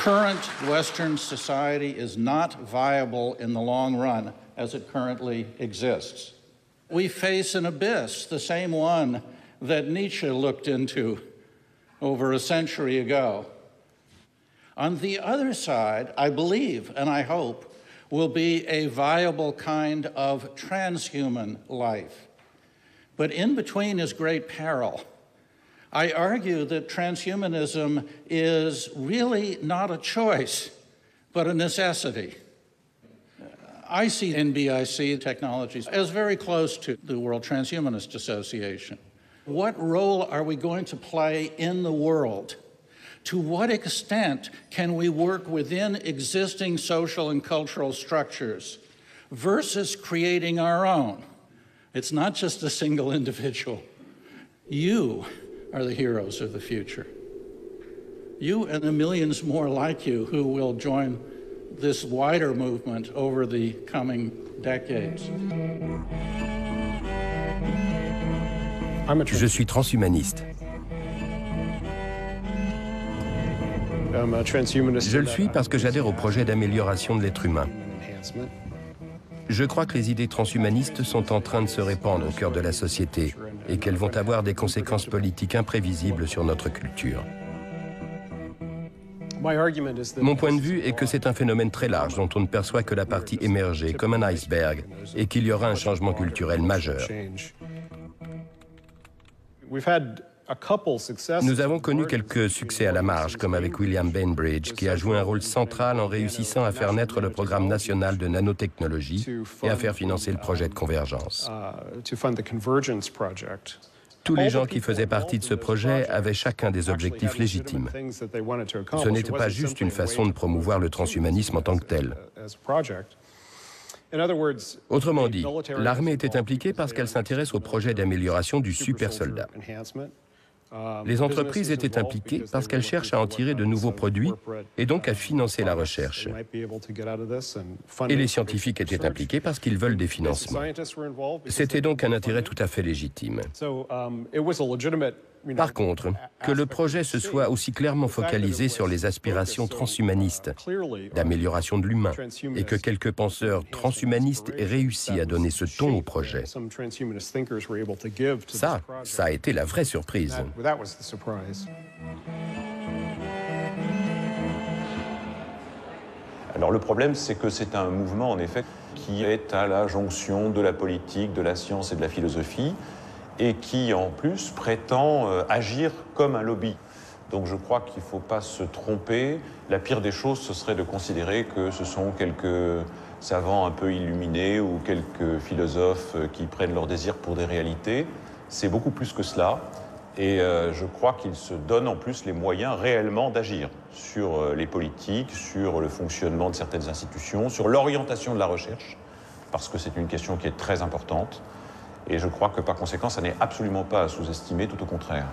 Speaker 18: Current Western society is not viable in the long run as it currently exists. We face an abyss, the same one that Nietzsche looked into over a century ago. On the other side, I believe and I hope, will be a viable kind of transhuman life. But in between is great peril. I argue that transhumanism is really not a choice, but a necessity. I see NBIC technologies as very close to the World Transhumanist Association. What role are we going to play in the world? To what extent can we work within existing social and cultural structures versus creating our own? It's not just a single individual. You are the heroes of the future. You and the millions more like you who will join this wider movement over the coming decades.
Speaker 14: Je suis transhumaniste. Je le suis parce que j'adhère au projet d'amélioration de l'être humain. Je crois que les idées transhumanistes sont en train de se répandre au cœur de la société et qu'elles vont avoir des conséquences politiques imprévisibles sur notre culture. Mon point de vue est que c'est un phénomène très large dont on ne perçoit que la partie émergée, comme un iceberg, et qu'il y aura un changement culturel majeur. Nous avons connu quelques succès à la marge, comme avec William Bainbridge, qui a joué un rôle central en réussissant à faire naître le programme national de nanotechnologie et à faire financer le projet de convergence. Tous les gens qui faisaient partie de ce projet avaient chacun des objectifs légitimes. Ce n'était pas juste une façon de promouvoir le transhumanisme en tant que tel. Autrement dit, l'armée était impliquée parce qu'elle s'intéresse au projet d'amélioration du super-soldat. Les entreprises étaient impliquées parce qu'elles cherchent à en tirer de nouveaux produits et donc à financer la recherche. Et les scientifiques étaient impliqués parce qu'ils veulent des financements. C'était donc un intérêt tout à fait légitime. Par contre, que le projet se soit aussi clairement focalisé sur les aspirations transhumanistes, d'amélioration de l'humain, et que quelques penseurs transhumanistes aient réussi à donner ce ton au projet, ça a été la vraie surprise.
Speaker 10: Alors le problème, c'est que c'est un mouvement, en effet, qui est à la jonction de la politique, de la science et de la philosophie, et qui, en plus, prétend agir comme un lobby. Donc je crois qu'il ne faut pas se tromper. La pire des choses, ce serait de considérer que ce sont quelques savants un peu illuminés ou quelques philosophes qui prennent leur désir pour des réalités. C'est beaucoup plus que cela. Et je crois qu'ils se donnent en plus les moyens réellement d'agir sur les politiques, sur le fonctionnement de certaines institutions, sur l'orientation de la recherche, parce que c'est une question qui est très importante. Et je crois que par conséquent, ça n'est absolument pas à sous-estimer, tout au contraire.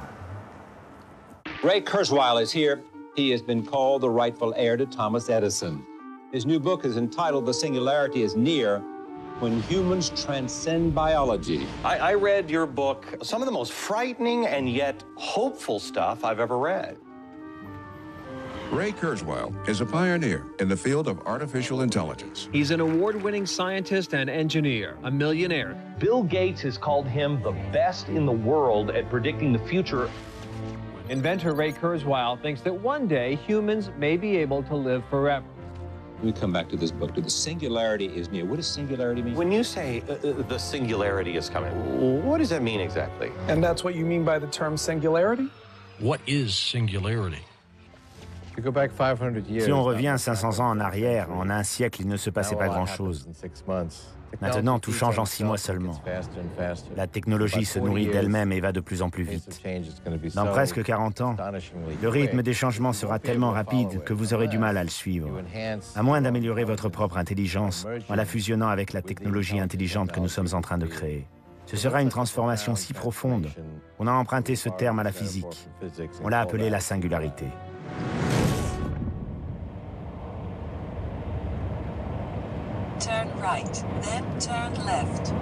Speaker 21: Ray Kurzweil is here. He has been called the rightful heir to Thomas Edison. His new book is entitled The Singularity is Near, when humans transcend biology. I read your book, some of the most frightening and yet hopeful stuff I've ever read.
Speaker 3: Ray Kurzweil is a pioneer in the field of artificial intelligence.
Speaker 15: He's an award-winning scientist and engineer, a millionaire.
Speaker 21: Bill Gates has called him the best in the world at predicting the future.
Speaker 15: Inventor Ray Kurzweil thinks that one day humans may be able to live forever.
Speaker 21: We come back to this book. The singularity is near. What does singularity mean? When you say the singularity is coming, what does that mean exactly?
Speaker 17: And that's what you mean by the term singularity?
Speaker 19: What is singularity?
Speaker 24: Si on revient 500 ans en arrière, en un siècle, il ne se passait pas grand-chose. Maintenant, tout change en 6 mois seulement. La technologie se nourrit d'elle-même et va de plus en plus vite. Dans presque 40 ans, le rythme des changements sera tellement rapide que vous aurez du mal à le suivre, à moins d'améliorer votre propre intelligence en la fusionnant avec la technologie intelligente que nous sommes en train de créer. Ce sera une transformation si profonde qu'on a emprunté ce terme à la physique. On l'a appelé la singularité.
Speaker 22: Turn right, then turn left.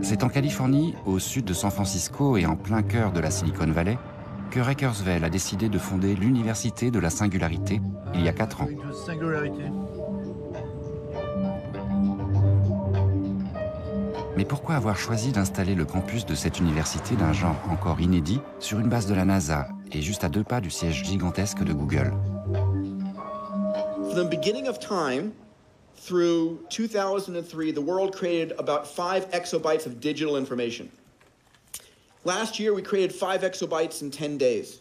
Speaker 8: C'est en Californie, au sud de San Francisco et en plein cœur de la Silicon Valley, que Ray Kurzweil a décidé de fonder l'Université de la Singularité il y a 4 ans. Mais pourquoi avoir choisi d'installer le campus de cette université d'un genre encore inédit sur une base de la NASA et juste à 2 pas du siège gigantesque de Google?
Speaker 26: From the beginning of time through 2003, the world created about 5 exabytes of digital information. Last year, we created 5 exabytes in 10 days.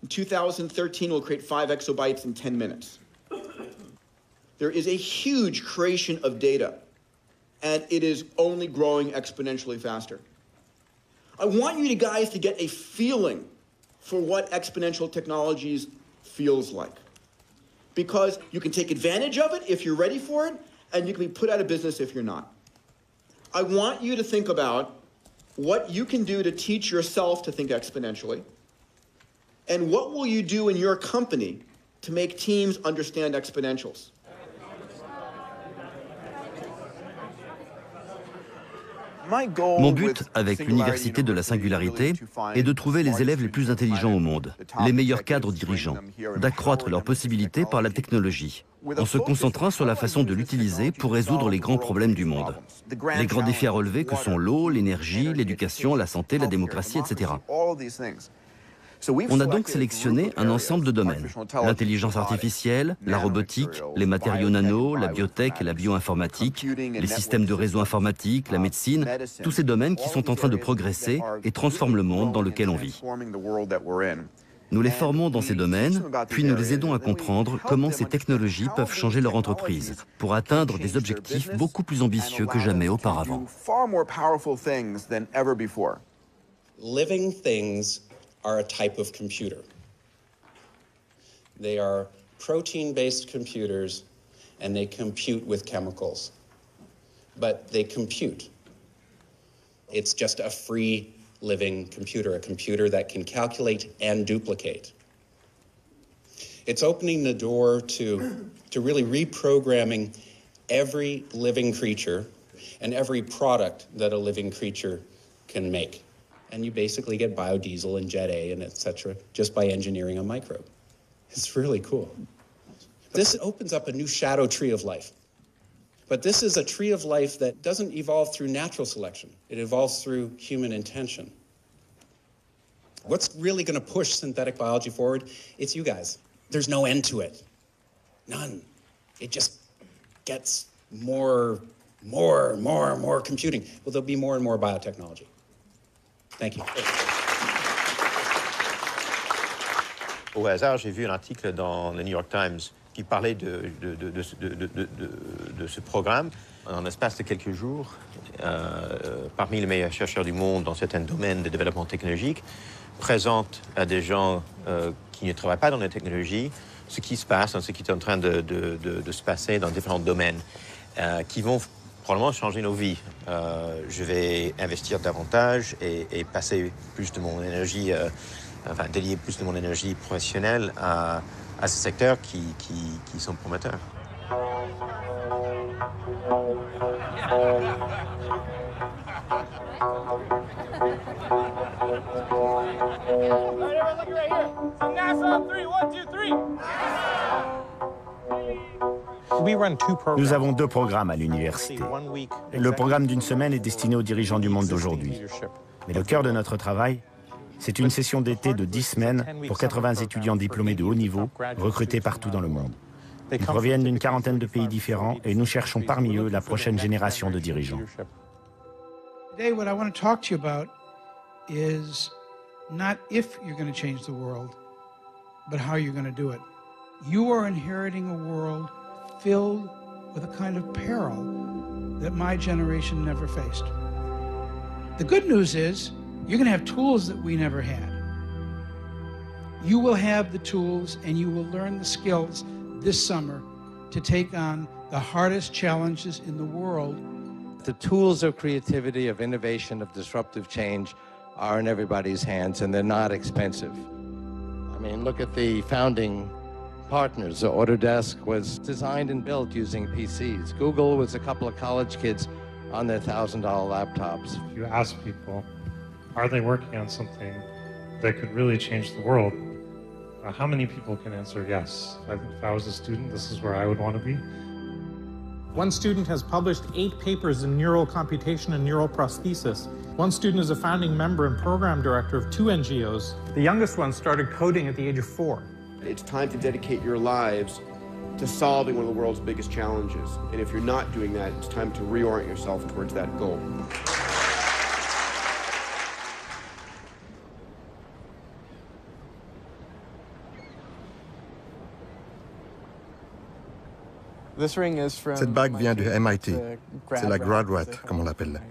Speaker 26: In 2013, we'll create 5 exabytes in 10 minutes. There is a huge creation of data, and it is only growing exponentially faster. I want you guys to get a feeling for what exponential technologies feels like. Because you can take advantage of it if you're ready for it, and you can be put out of business if you're not. I want you to think about what you can do to teach yourself to think exponentially, and what will you do in your company to make teams understand exponentials.
Speaker 20: Mon but avec l'Université de la Singularité est de trouver les élèves les plus intelligents au monde, les meilleurs cadres dirigeants, d'accroître leurs possibilités par la technologie, en se concentrant sur la façon de l'utiliser pour résoudre les grands problèmes du monde. Les grands défis à relever que sont l'eau, l'énergie, l'éducation, la santé, la démocratie, etc. On a donc sélectionné un ensemble de domaines. L'intelligence artificielle, la robotique, les matériaux nano, la biotech et la bioinformatique, les systèmes de réseau informatique, la médecine, tous ces domaines qui sont en train de progresser et transforment le monde dans lequel on vit. Nous les formons dans ces domaines, puis nous les aidons à comprendre comment ces technologies peuvent changer leur entreprise pour atteindre des objectifs beaucoup plus ambitieux que jamais auparavant.
Speaker 27: Living things are a type of computer. They are protein-based computers, and they compute with chemicals. But they compute. It's just a free living computer, a computer that can calculate and duplicate. It's opening the door to really reprogramming every living creature and every product that a living creature can make. And you basically get biodiesel and Jet A and et cetera just by engineering a microbe. It's really cool. This opens up a new shadow tree of life. But this is a tree of life that doesn't evolve through natural selection. It evolves through human intention. What's really going to push synthetic biology forward? It's you guys. There's no end to it. None. It just gets more computing. Well, there'll be more and more biotechnology. Thank you.
Speaker 21: Au hasard, j'ai vu un article dans le New York Times qui parlait de ce programme. En l'espace de quelques jours, parmi les meilleurs chercheurs du monde dans certains domaines de développement technologique, présentent à des gens qui ne travaillent pas dans la technologie ce qui se passe, ce qui est en train de se passer dans différents domaines qui vont probablement changer nos vies. Je vais investir davantage et passer plus de mon énergie, dédier plus de mon énergie professionnelle à ces secteurs qui sont prometteurs.
Speaker 24: Nous avons 2 programmes à l'université. Le programme d'une semaine est destiné aux dirigeants du monde d'aujourd'hui. Mais le cœur de notre travail, c'est une session d'été de 10 semaines pour 80 étudiants diplômés de haut niveau, recrutés partout dans le monde. Ils proviennent d'une 40aine de pays différents et nous cherchons parmi eux la prochaine génération de dirigeants.
Speaker 2: Today, what I want to talk to you about is not if you're going to change the world, but how you're going to do it. You are inheriting a world filled with a kind of peril that my generation never faced. The good news is you're going to have tools that we never had. You will have the tools and you will learn the skills this summer to take on the hardest challenges in the world.
Speaker 4: The tools of creativity, of innovation, of disruptive change are in everybody's hands, and they're not expensive. I mean, look at the founding partners. Autodesk was designed and built using PCs. Google was a couple of college kids on their $1,000 laptops.
Speaker 5: If you ask people, are they working on something that could really change the world? How many people can answer yes? If I was a student, this is where I would want to be.
Speaker 17: One student has published 8 papers in neural computation and neural prosthesis. One student is a founding member and program director of 2 NGOs. The youngest one started coding at the age of 4.
Speaker 6: It's time to dedicate your lives to solving one of the world's biggest challenges. And if you're not doing that, it's time to reorient yourself towards that goal.
Speaker 7: Cette bague vient du MIT. C'est la graduate, comme on l'appelle.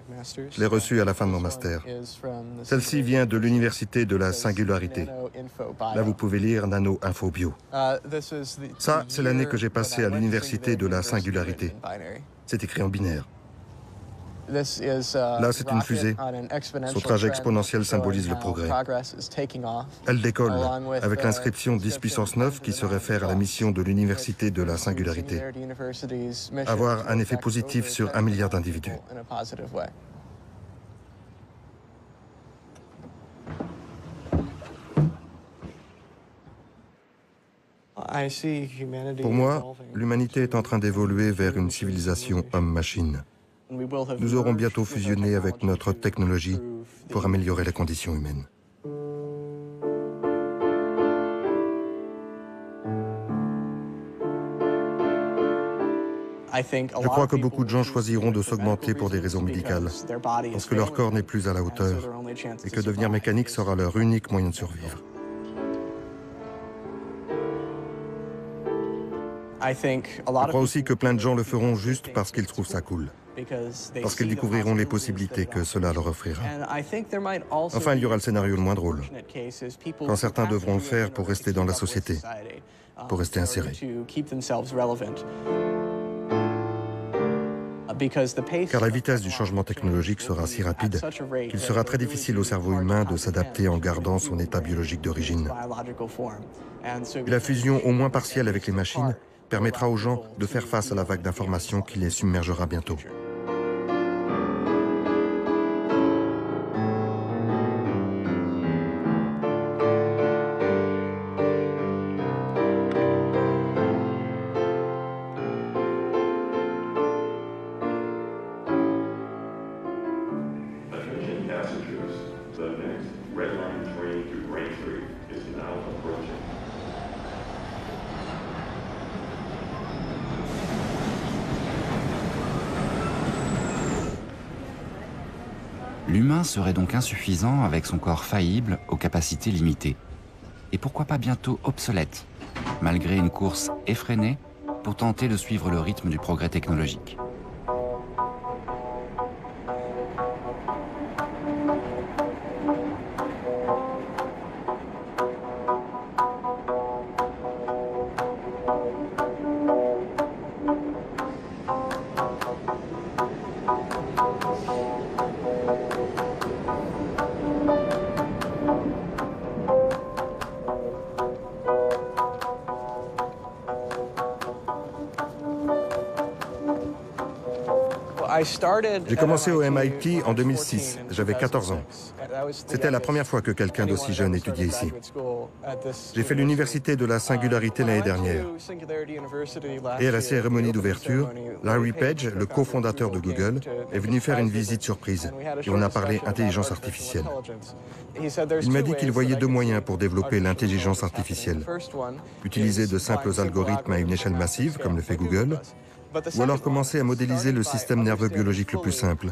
Speaker 7: Je l'ai reçue à la fin de mon master. Celle-ci vient de l'Université de la Singularité. Là, vous pouvez lire Nano Info Bio. Ça, c'est l'année que j'ai passée à l'Université de la Singularité. C'est écrit en binaire. Là, c'est une fusée. Son trajet exponentiel symbolise le progrès. Elle décolle avec l'inscription 10 puissance 9 qui se réfère à la mission de l'Université de la Singularité. Avoir un effet positif sur 1 milliard d'individus. Pour moi, l'humanité est en train d'évoluer vers une civilisation homme-machine. Nous aurons bientôt fusionné avec notre technologie pour améliorer les conditions humaines. Je crois que beaucoup de gens choisiront de s'augmenter pour des raisons médicales, parce que leur corps n'est plus à la hauteur et que devenir mécanique sera leur unique moyen de survivre. Je crois aussi que plein de gens le feront juste parce qu'ils trouvent ça cool. Parce qu'ils découvriront les possibilités que cela leur offrira. Enfin, il y aura le scénario le moins drôle, quand certains devront le faire pour rester dans la société, pour rester insérés. Car la vitesse du changement technologique sera si rapide qu'il sera très difficile au cerveau humain de s'adapter en gardant son état biologique d'origine. Et la fusion au moins partielle avec les machines permettra aux gens de faire face à la vague d'informations qui les submergera bientôt.
Speaker 8: L'humain serait donc insuffisant avec son corps faillible aux capacités limitées. Et pourquoi pas bientôt obsolète, malgré une course effrénée pour tenter de suivre le rythme du progrès technologique.
Speaker 7: J'ai commencé au MIT en 2006, j'avais 14 ans. C'était la première fois que quelqu'un d'aussi jeune étudiait ici. J'ai fait l'université de la singularité l'année dernière. Et à la cérémonie d'ouverture, Larry Page, le cofondateur de Google, est venu faire une visite surprise et on a parlé intelligence artificielle. Il m'a dit qu'il voyait deux moyens pour développer l'intelligence artificielle. Utiliser de simples algorithmes à une échelle massive, comme le fait Google, ou alors commencer à modéliser le système nerveux biologique le plus simple,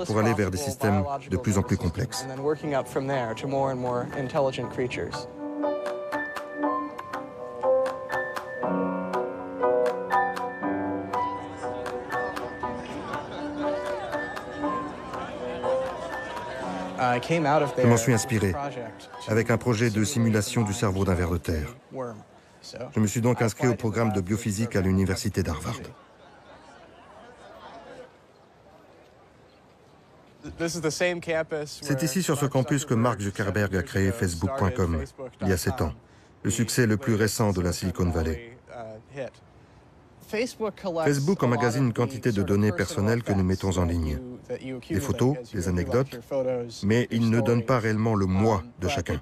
Speaker 7: pour aller vers des systèmes de plus en plus complexes. Je m'en suis inspiré avec un projet de simulation du cerveau d'un ver de terre. Je me suis donc inscrit au programme de biophysique à l'université d'Harvard. C'est ici sur ce campus que Mark Zuckerberg a créé Facebook.com il y a 7 ans, le succès le plus récent de la Silicon Valley. Facebook emmagasine une quantité de données personnelles que nous mettons en ligne. Des photos, des anecdotes, mais il ne donne pas réellement le moi de chacun.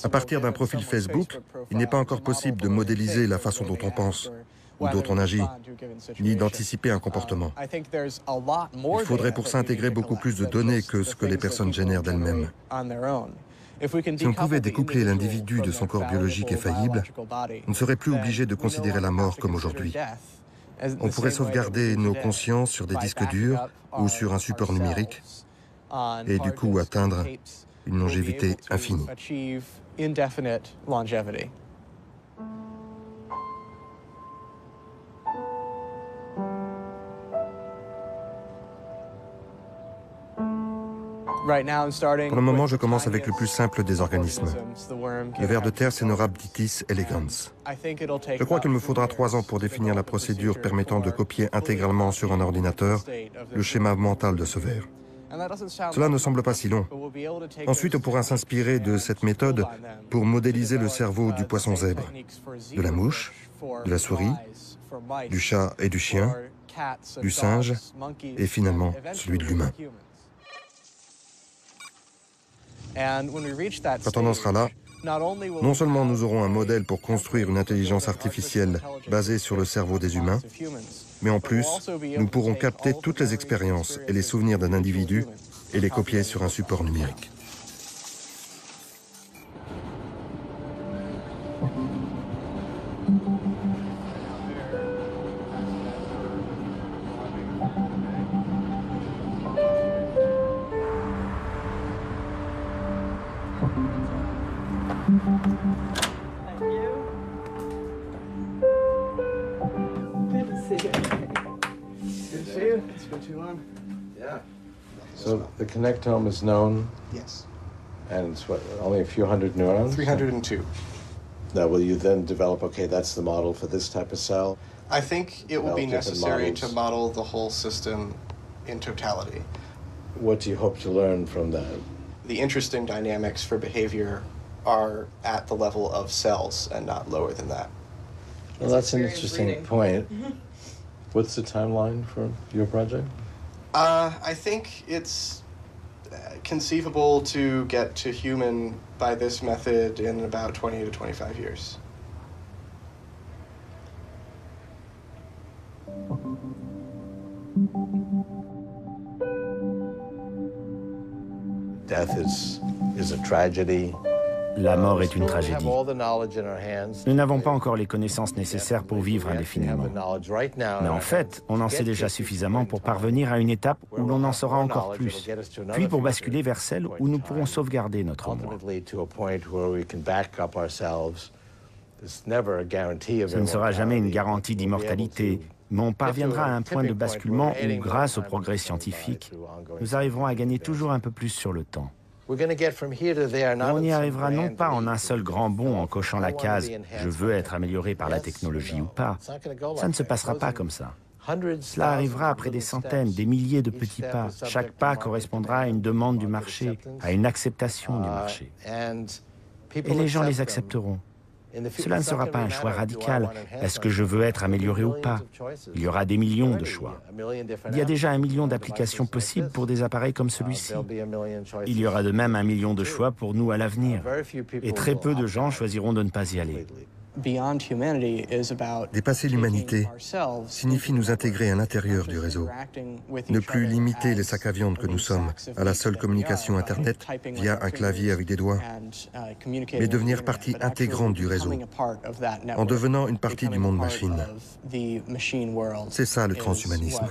Speaker 7: À partir d'un profil Facebook, il n'est pas encore possible de modéliser la façon dont on pense ou dont on agit, ni d'anticiper un comportement. Il faudrait pour ça intégrer beaucoup plus de données que ce que les personnes génèrent d'elles-mêmes. Si on pouvait découpler l'individu de son corps biologique et faillible, on ne serait plus obligé de considérer la mort comme aujourd'hui. On pourrait sauvegarder nos consciences sur des disques durs ou sur un support numérique et du coup atteindre une longévité infinie. Pour le moment, je commence avec le plus simple des organismes. Le ver de terre Caenorhabditis elegans. Je crois qu'il me faudra 3 ans pour définir la procédure permettant de copier intégralement sur un ordinateur le schéma mental de ce ver. Cela ne semble pas si long. Ensuite, on pourra s'inspirer de cette méthode pour modéliser le cerveau du poisson zèbre, de la mouche, de la souris, du chat et du chien, du singe et finalement celui de l'humain. Quand on en sera là, non seulement nous aurons un modèle pour construire une intelligence artificielle basée sur le cerveau des humains, mais en plus, nous pourrons capter toutes les expériences et les souvenirs d'un individu et les copier sur un support numérique.
Speaker 4: So the connectome is known?
Speaker 9: Yes.
Speaker 4: And it's what, only a few hundred neurons?
Speaker 9: 302.
Speaker 4: Now, will you then develop, okay, that's the model for this type of cell?
Speaker 9: I think it will be necessary to model the whole system in totality.
Speaker 4: What do you hope to learn from that?
Speaker 9: The interesting dynamics for behavior are at the level of cells and not lower than that.
Speaker 4: Well, that's an interesting point. What's the timeline for your project?
Speaker 9: I think it's conceivable to get to human by this method in about 20 to 25 years.
Speaker 4: Death is a tragedy.
Speaker 24: La mort est une tragédie. Nous n'avons pas encore les connaissances nécessaires pour vivre indéfiniment. Mais en fait, on en sait déjà suffisamment pour parvenir à une étape où l'on en saura encore plus, puis pour basculer vers celle où nous pourrons sauvegarder notre moi. Ce ne sera jamais une garantie d'immortalité, mais on parviendra à un point de basculement où, grâce au progrès scientifique, nous arriverons à gagner toujours un peu plus sur le temps. On y arrivera non pas en un seul grand bond en cochant la case « je veux être amélioré par la technologie » ou pas. Ça ne se passera pas comme ça. Cela arrivera après des centaines, des milliers de petits pas. Chaque pas correspondra à une demande du marché, à une acceptation du marché. Et les gens les accepteront. Cela ne sera pas un choix radical. Est-ce que je veux être amélioré ou pas? Il y aura des millions de choix. Il y a déjà 1 million d'applications possibles pour des appareils comme celui-ci. Il y aura de même 1 million de choix pour nous à l'avenir. Et très peu de gens choisiront de ne pas y aller.
Speaker 7: Dépasser l'humanité signifie nous intégrer à l'intérieur du réseau. Ne plus limiter les sacs à viande que nous sommes à la seule communication Internet via un clavier avec des doigts, mais devenir partie intégrante du réseau, en devenant une partie du monde machine. C'est ça le transhumanisme.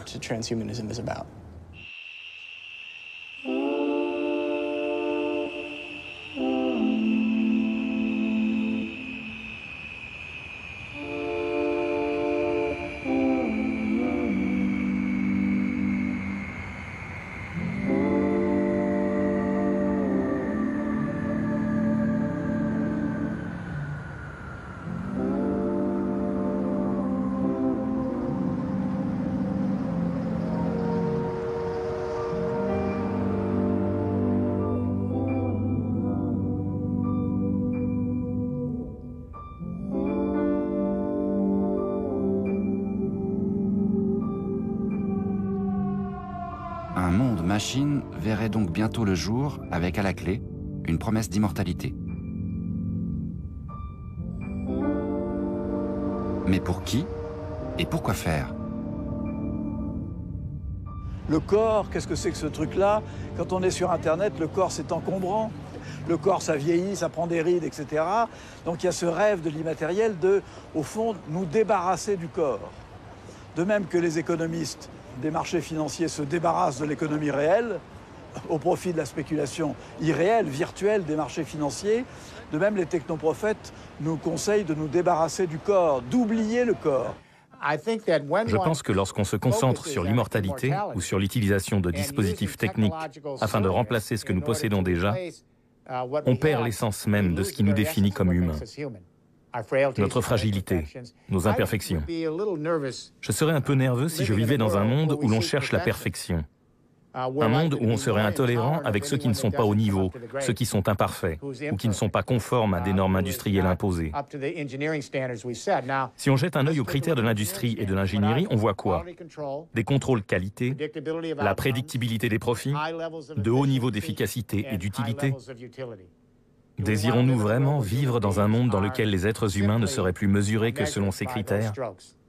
Speaker 8: Un monde machine verrait donc bientôt le jour avec à la clé une promesse d'immortalité. Mais pour qui et pourquoi faire?
Speaker 1: Le corps, qu'est-ce que c'est que ce truc-là? Quand on est sur Internet, le corps c'est encombrant. Le corps, ça vieillit, ça prend des rides, etc. Donc il y a ce rêve de l'immatériel de, au fond, nous débarrasser du corps. De même que les économistes des marchés financiers se débarrassent de l'économie réelle au profit de la spéculation irréelle, virtuelle des marchés financiers, de même les technoprophètes nous conseillent de nous débarrasser du corps, d'oublier le corps.
Speaker 11: Je pense que lorsqu'on se concentre sur l'immortalité ou sur l'utilisation de dispositifs techniques afin de remplacer ce que nous possédons déjà, on perd l'essence même de ce qui nous définit comme humains. Notre fragilité, nos imperfections. Je serais un peu nerveux si je vivais dans un monde où l'on cherche la perfection. Un monde où on serait intolérant avec ceux qui ne sont pas au niveau, ceux qui sont imparfaits, ou qui ne sont pas conformes à des normes industrielles imposées. Si on jette un œil aux critères de l'industrie et de l'ingénierie, on voit quoi? Des contrôles qualité, la prédictibilité des profits, de hauts niveaux d'efficacité et d'utilité. Désirons-nous vraiment vivre dans un monde dans lequel les êtres humains ne seraient plus mesurés que selon ces critères?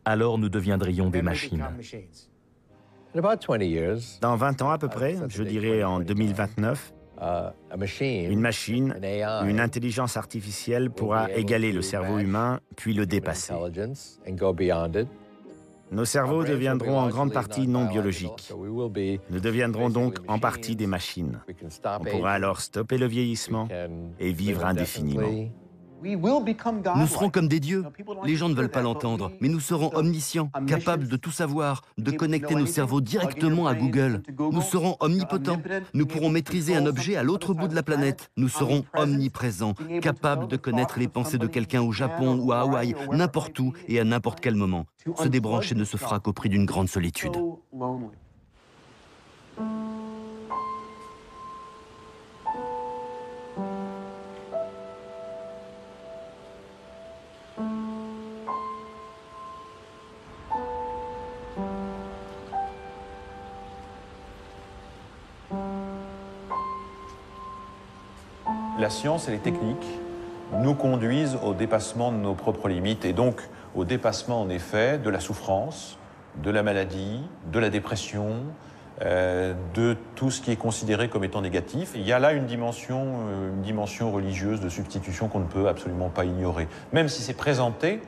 Speaker 11: Alors nous deviendrions des machines.
Speaker 24: Dans 20 ans à peu près, je dirais en 2029, une machine, une intelligence artificielle pourra égaler le cerveau humain, puis le dépasser. Nos cerveaux deviendront en grande partie non biologiques. Nous deviendrons donc en partie des machines. On pourra alors stopper le vieillissement et vivre indéfiniment.
Speaker 20: Nous serons comme des dieux. Les gens ne veulent pas l'entendre, mais nous serons omniscients, capables de tout savoir, de connecter nos cerveaux directement à Google. Nous serons omnipotents. Nous pourrons maîtriser un objet à l'autre bout de la planète. Nous serons omniprésents, capables de connaître les pensées de quelqu'un au Japon ou à Hawaï, n'importe où et à n'importe quel moment. Se débrancher ne se fera qu'au prix d'une grande solitude.
Speaker 10: La science et les techniques nous conduisent au dépassement de nos propres limites et donc au dépassement en effet de la souffrance, de la maladie, de la dépression, de tout ce qui est considéré comme étant négatif. Il y a là une dimension religieuse de substitution qu'on ne peut absolument pas ignorer, même si c'est présenté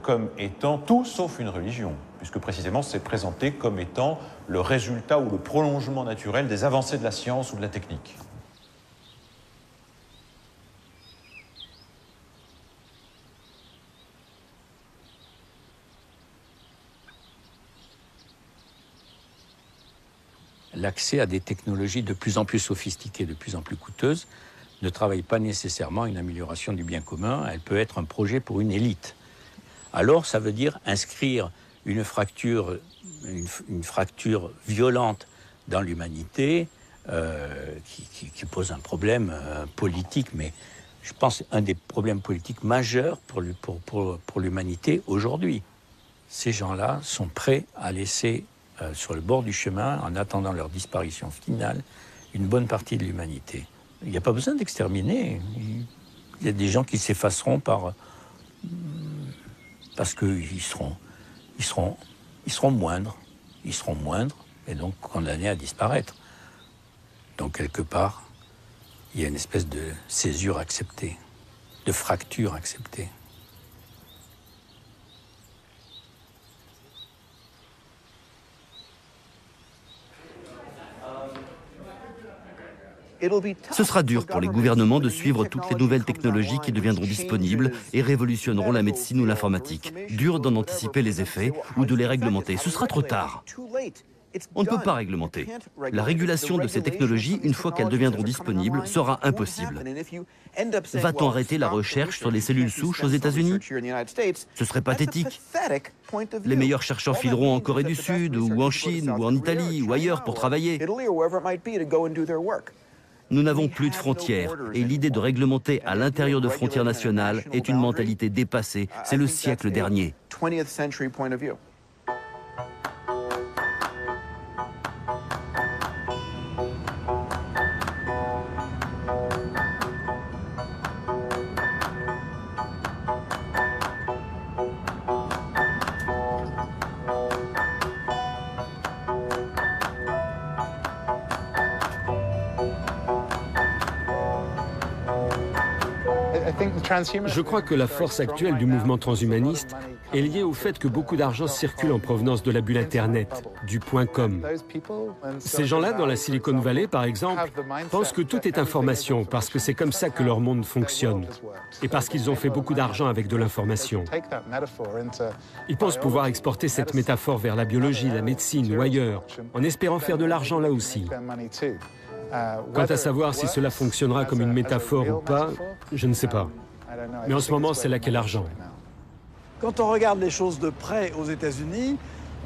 Speaker 10: comme étant tout sauf une religion, puisque précisément c'est présenté comme étant le résultat ou le prolongement naturel des avancées de la science ou de la technique.
Speaker 12: L'accès à des technologies de plus en plus sophistiquées, de plus en plus coûteuses, ne travaille pas nécessairement une amélioration du bien commun, elle peut être un projet pour une élite. Alors ça veut dire inscrire une fracture violente dans l'humanité qui pose un problème politique, mais je pense, un des problèmes politiques majeurs pour l'humanité aujourd'hui. Ces gens-là sont prêts à laisser sur le bord du chemin, en attendant leur disparition finale, une bonne partie de l'humanité. Il n'y a pas besoin d'exterminer. Il y a des gens qui s'effaceront parce qu'ils seront moindres. Ils seront moindres et donc condamnés à disparaître. Donc, quelque part, il y a une espèce de césure acceptée, de fracture acceptée.
Speaker 20: Ce sera dur pour les gouvernements de suivre toutes les nouvelles technologies qui deviendront disponibles et révolutionneront la médecine ou l'informatique. Dur d'en anticiper les effets ou de les réglementer. Ce sera trop tard. On ne peut pas réglementer. La régulation de ces technologies, une fois qu'elles deviendront disponibles, sera impossible. Va-t-on arrêter la recherche sur les cellules souches aux États-Unis? Ce serait pathétique. Les meilleurs chercheurs fileront en Corée du Sud, ou en Chine, ou en Italie, ou ailleurs pour travailler. Nous n'avons plus de frontières, et l'idée de réglementer à l'intérieur de frontières nationales est une mentalité dépassée. C'est le siècle dernier.
Speaker 3: Je crois que la force actuelle du mouvement transhumaniste est liée au fait que beaucoup d'argent circule en provenance de la bulle Internet, du .com. Ces gens-là, dans la Silicon Valley, par exemple, pensent que tout est information parce que c'est comme ça que leur monde fonctionne et parce qu'ils ont fait beaucoup d'argent avec de l'information. Ils pensent pouvoir exporter cette métaphore vers la biologie, la médecine ou ailleurs, en espérant faire de l'argent là aussi. Quant à savoir si cela fonctionnera comme une métaphore ou pas, je ne sais pas. Mais en ce moment, c'est là qu'est l'argent.
Speaker 1: Quand on regarde les choses de près aux États-Unis,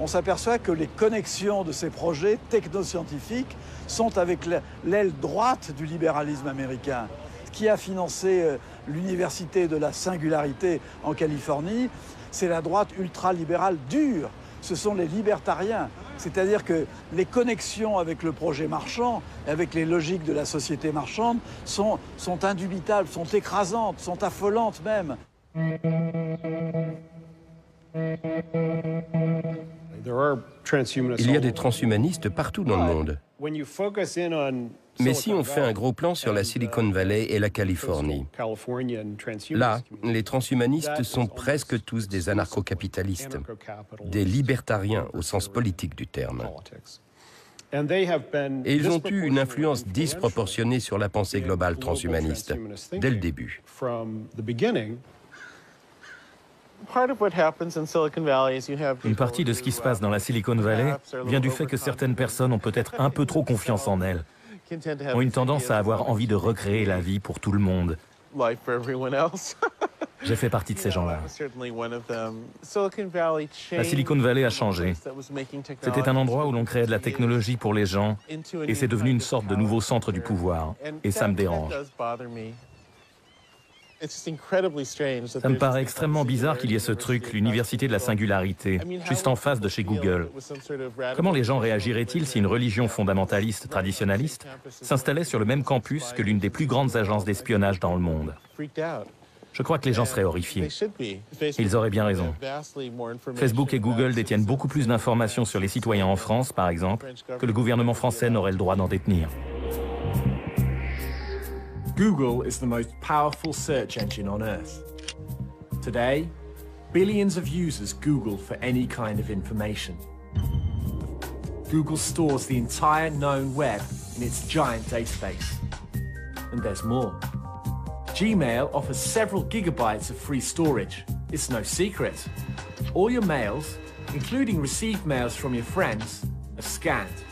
Speaker 1: on s'aperçoit que les connexions de ces projets technoscientifiques sont avec l'aile droite du libéralisme américain. Qui a financé l'université de la singularité en Californie, c'est la droite ultralibérale dure. Ce sont les libertariens. C'est-à-dire que les connexions avec le projet marchand, avec les logiques de la société marchande, sont indubitables, sont écrasantes, sont affolantes même.
Speaker 13: Il y a des transhumanistes partout dans le monde. Mais si on fait un gros plan sur la Silicon Valley et la Californie, là, les transhumanistes sont presque tous des anarcho-capitalistes, des libertariens au sens politique du terme. Et ils ont eu une influence disproportionnée sur la pensée globale transhumaniste, dès le début.
Speaker 11: Une partie de ce qui se passe dans la Silicon Valley vient du fait que certaines personnes ont peut-être un peu trop confiance en elles, ont une tendance à avoir envie de recréer la vie pour tout le monde. J'ai fait partie de ces gens-là. La Silicon Valley a changé. C'était un endroit où l'on créait de la technologie pour les gens et c'est devenu une sorte de nouveau centre du pouvoir. Et ça me dérange. Ça me paraît extrêmement bizarre qu'il y ait ce truc, l'université de la singularité, juste en face de chez Google. Comment les gens réagiraient-ils si une religion fondamentaliste traditionnaliste s'installait sur le même campus que l'une des plus grandes agences d'espionnage dans le monde? Je crois que les gens seraient horrifiés. Ils auraient bien raison. Facebook et Google détiennent beaucoup plus d'informations sur les citoyens en France, par exemple, que le gouvernement français n'aurait le droit d'en détenir.
Speaker 14: Google is the most powerful search engine on Earth. Today, billions of users Google for any kind of information. Google stores the entire known web in its giant database. And there's more. Gmail offers several gigabytes of free storage. It's no secret. All your mails, including received mails from your friends, are scanned.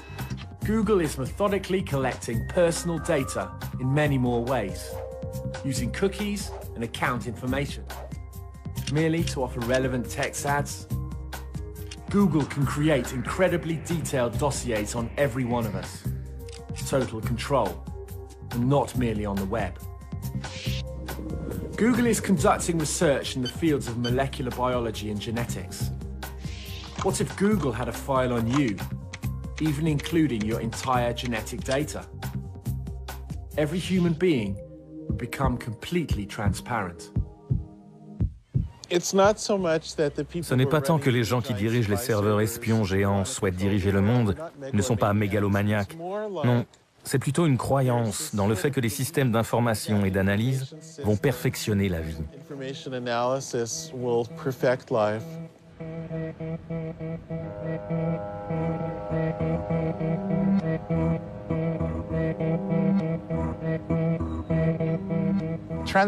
Speaker 14: Google is methodically collecting personal data in many more ways, using cookies and account information, merely to offer relevant text ads. Google can create incredibly detailed dossiers on every one of us. Total control, and not merely on the web. Google is conducting research in the fields of molecular biology and genetics. What if Google had a file on you, even including your entire genetic data? Every human being would become completely transparent.
Speaker 11: Ce n'est pas tant que les gens qui dirigent les serveurs espions géants souhaitent diriger le monde, ne sont pas mégalomaniaques. Non, c'est plutôt une croyance dans le fait que les systèmes d'information et d'analyse vont perfectionner la vie.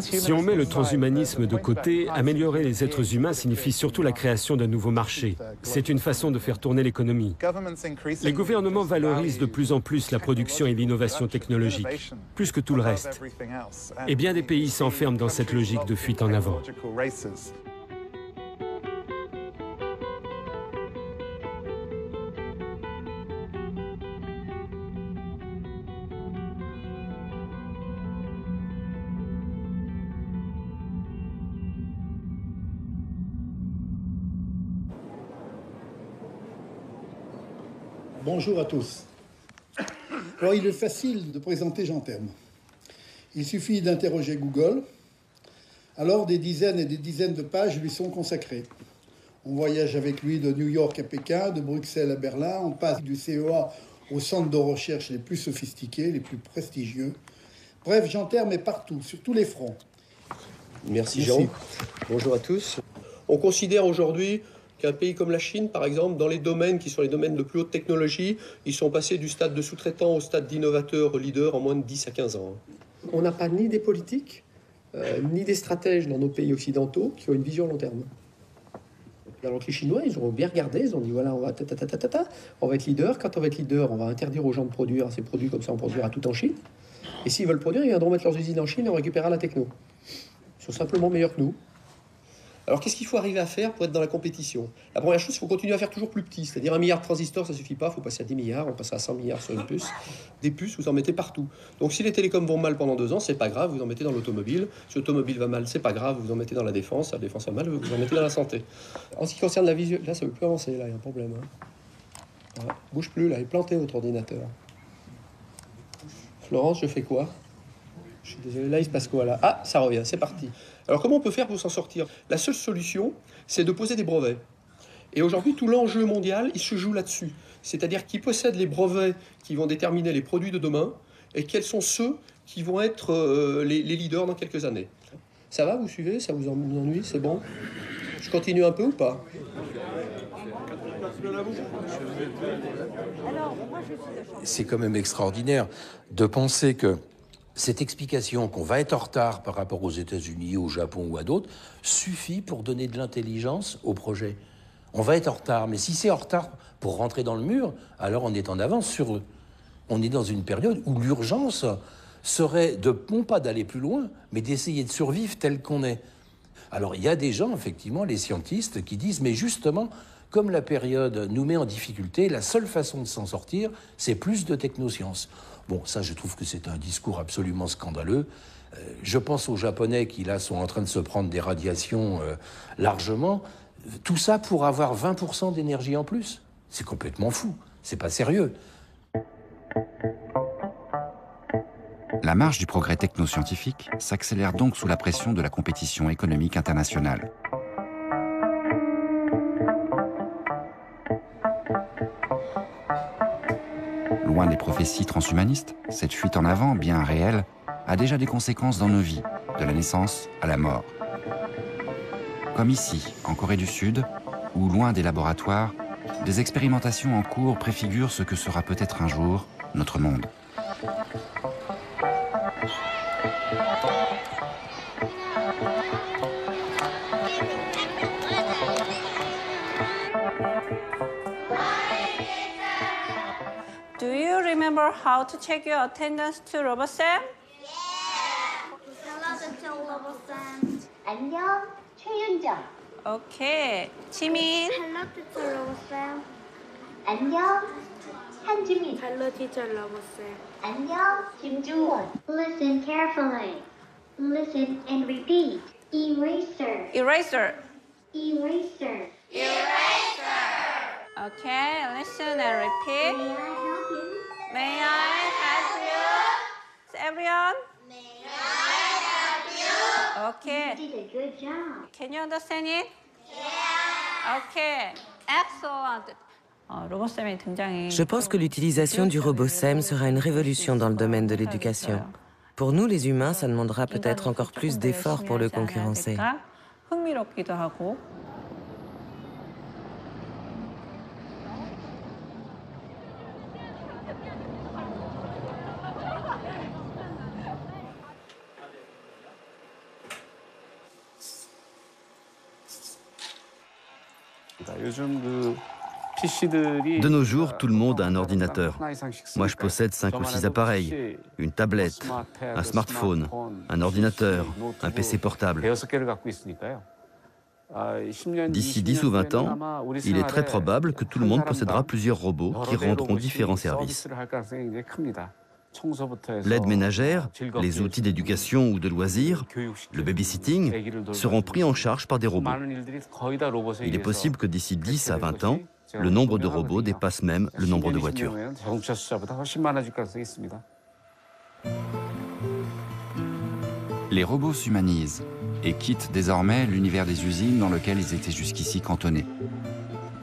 Speaker 3: Si on met le transhumanisme de côté, améliorer les êtres humains signifie surtout la création d'un nouveau marché. C'est une façon de faire tourner l'économie. Les gouvernements valorisent de plus en plus la production et l'innovation technologique, plus que tout le reste. Et bien des pays s'enferment dans cette logique de fuite en avant.
Speaker 15: Bonjour à tous. Alors, il est facile de présenter Jean Terme. Il suffit d'interroger Google. Alors, des dizaines et des dizaines de pages lui sont consacrées. On voyage avec lui de New York à Pékin, de Bruxelles à Berlin. On passe du CEA aux centres de recherche les plus sophistiqués, les plus prestigieux. Bref, Jean Terme est partout, sur tous les fronts.
Speaker 16: Merci Jean. Bonjour à tous. On considère aujourd'hui qu'un pays comme la Chine, par exemple, dans les domaines qui sont les domaines de plus haute technologie, ils sont passés du stade de sous-traitant au stade d'innovateur leader en moins de 10 à 15 ans. On n'a pas ni des politiques, ni des stratèges dans nos pays occidentaux qui ont une vision long terme. Alors que les Chinois, ils ont bien regardé, ils ont dit voilà, on va on va être leader. Quand on va être leader, on va interdire aux gens de produire ces produits, comme ça on produira tout en Chine. Et s'ils veulent produire, ils viendront mettre leurs usines en Chine et on récupérera la techno. Ils sont simplement meilleurs que nous. Alors, qu'est-ce qu'il faut arriver à faire pour être dans la compétition? La première chose, il faut continuer à faire toujours plus petit. C'est-à-dire 1 milliard de transistors, ça ne suffit pas. Il faut passer à 10 milliards, on passera à 100 milliards sur une puce. Des puces, vous en mettez partout. Donc, si les télécoms vont mal pendant 2 ans, c'est pas grave, vous en mettez dans l'automobile. Si l'automobile va mal, c'est pas grave, vous en mettez dans la défense va mal, vous en mettez dans la santé. En ce qui concerne la vision, là, ça ne veut plus avancer, là, il y a un problème. Voilà. Bouge plus, là, il est planté votre ordinateur. Florence, je fais quoi? Je suis désolé, là, il se passe quoi, là? Ah, ça revient, c'est parti. Alors, comment on peut faire pour s'en sortir? La seule solution, c'est de poser des brevets. Et aujourd'hui, tout l'enjeu mondial, il se joue là-dessus. C'est-à-dire qui possède les brevets qui vont déterminer les produits de demain et quels sont ceux qui vont être les leaders dans quelques années. Ça va, vous suivez? Ça vous ennuie? C'est bon? Je continue un peu ou pas?
Speaker 18: C'est quand même extraordinaire de penser que cette explication qu'on va être en retard par rapport aux États-Unis, au Japon ou à d'autres suffit pour donner de l'intelligence au projet. On va être en retard, mais si c'est en retard pour rentrer dans le mur, alors on est en avance sur eux. On est dans une période où l'urgence serait non pas d'aller plus loin, mais d'essayer de survivre tel qu'on est. Alors il y a des gens, effectivement, les scientistes, qui disent, mais justement, comme la période nous met en difficulté, la seule façon de s'en sortir, c'est plus de technosciences. Bon, ça, je trouve que c'est un discours absolument scandaleux. Je pense aux Japonais qui, là, sont en train de se prendre des radiations largement. Tout ça pour avoir 20% d'énergie en plus. C'est complètement fou. C'est pas sérieux.
Speaker 8: La marche du progrès technoscientifique s'accélère donc sous la pression de la compétition économique internationale. Loin des prophéties transhumanistes, cette fuite en avant, bien réelle, a déjà des conséquences dans nos vies, de la naissance à la mort. Comme ici, en Corée du Sud, où, loin des laboratoires, des expérimentations en cours préfigurent ce que sera peut-être un jour notre monde.
Speaker 19: Remember how to check your attendance to RoboSam?
Speaker 22: Hello, Dr. RoboSam. 안녕, 최윤정.
Speaker 19: Okay, 지민.
Speaker 22: Hello, Dr. RoboSam. 안녕, Hello, teacher RoboSam. 안녕, 김중원. Listen carefully. Listen and repeat. Eraser.
Speaker 19: Eraser.
Speaker 22: Eraser.
Speaker 19: Eraser. Okay, listen and repeat.
Speaker 22: May I help you?
Speaker 19: May I help you? Everyone?
Speaker 22: May I help you?
Speaker 19: Okay.
Speaker 22: You did a good job.
Speaker 19: Can you understand it?
Speaker 22: Yeah.
Speaker 19: Okay. Excellent.
Speaker 2: Je pense que l'utilisation du robot SEM sera une révolution dans le domaine de l'éducation. Pour nous, les humains, ça demandera peut-être encore plus d'efforts pour le concurrencer.
Speaker 20: De nos jours, tout le monde a un ordinateur. Moi, je possède 5 ou 6 appareils, une tablette, un smartphone, un ordinateur, un PC portable. D'ici 10 ou 20 ans, il est très probable que tout le monde possédera plusieurs robots qui rendront différents services. L'aide ménagère, les outils d'éducation ou de loisirs, le babysitting seront pris en charge par des robots. Il est possible que d'ici 10 à 20 ans, le nombre de robots dépasse même le nombre de voitures.
Speaker 8: Les robots s'humanisent et quittent désormais l'univers des usines dans lequel ils étaient jusqu'ici cantonnés.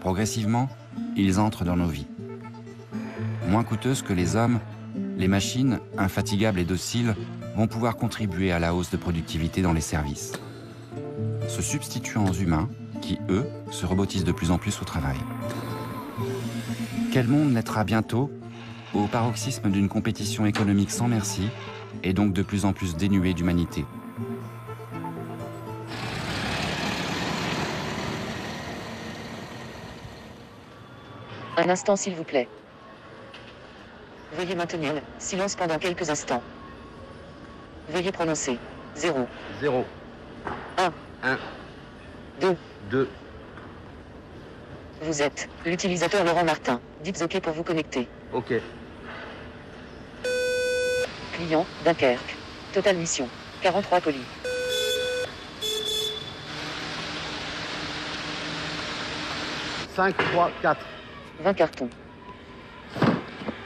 Speaker 8: Progressivement, ils entrent dans nos vies. Moins coûteuses que les hommes, les machines, infatigables et dociles, vont pouvoir contribuer à la hausse de productivité dans les services, se substituant aux humains qui, eux, se robotisent de plus en plus au travail. Quel monde naîtra bientôt au paroxysme d'une compétition économique sans merci et donc de plus en plus dénuée d'humanité.
Speaker 2: Un instant, s'il vous plaît. Veuillez maintenir le silence pendant quelques instants. Veuillez prononcer 0.
Speaker 13: 0.
Speaker 2: 1.
Speaker 13: 1.
Speaker 2: 2.
Speaker 13: 2.
Speaker 2: Vous êtes l'utilisateur Laurent Martin. Dites OK pour vous connecter.
Speaker 13: OK.
Speaker 2: Client, Dunkerque. Total mission, 43 colis. «
Speaker 13: 5, 3, 4.
Speaker 2: 20 cartons.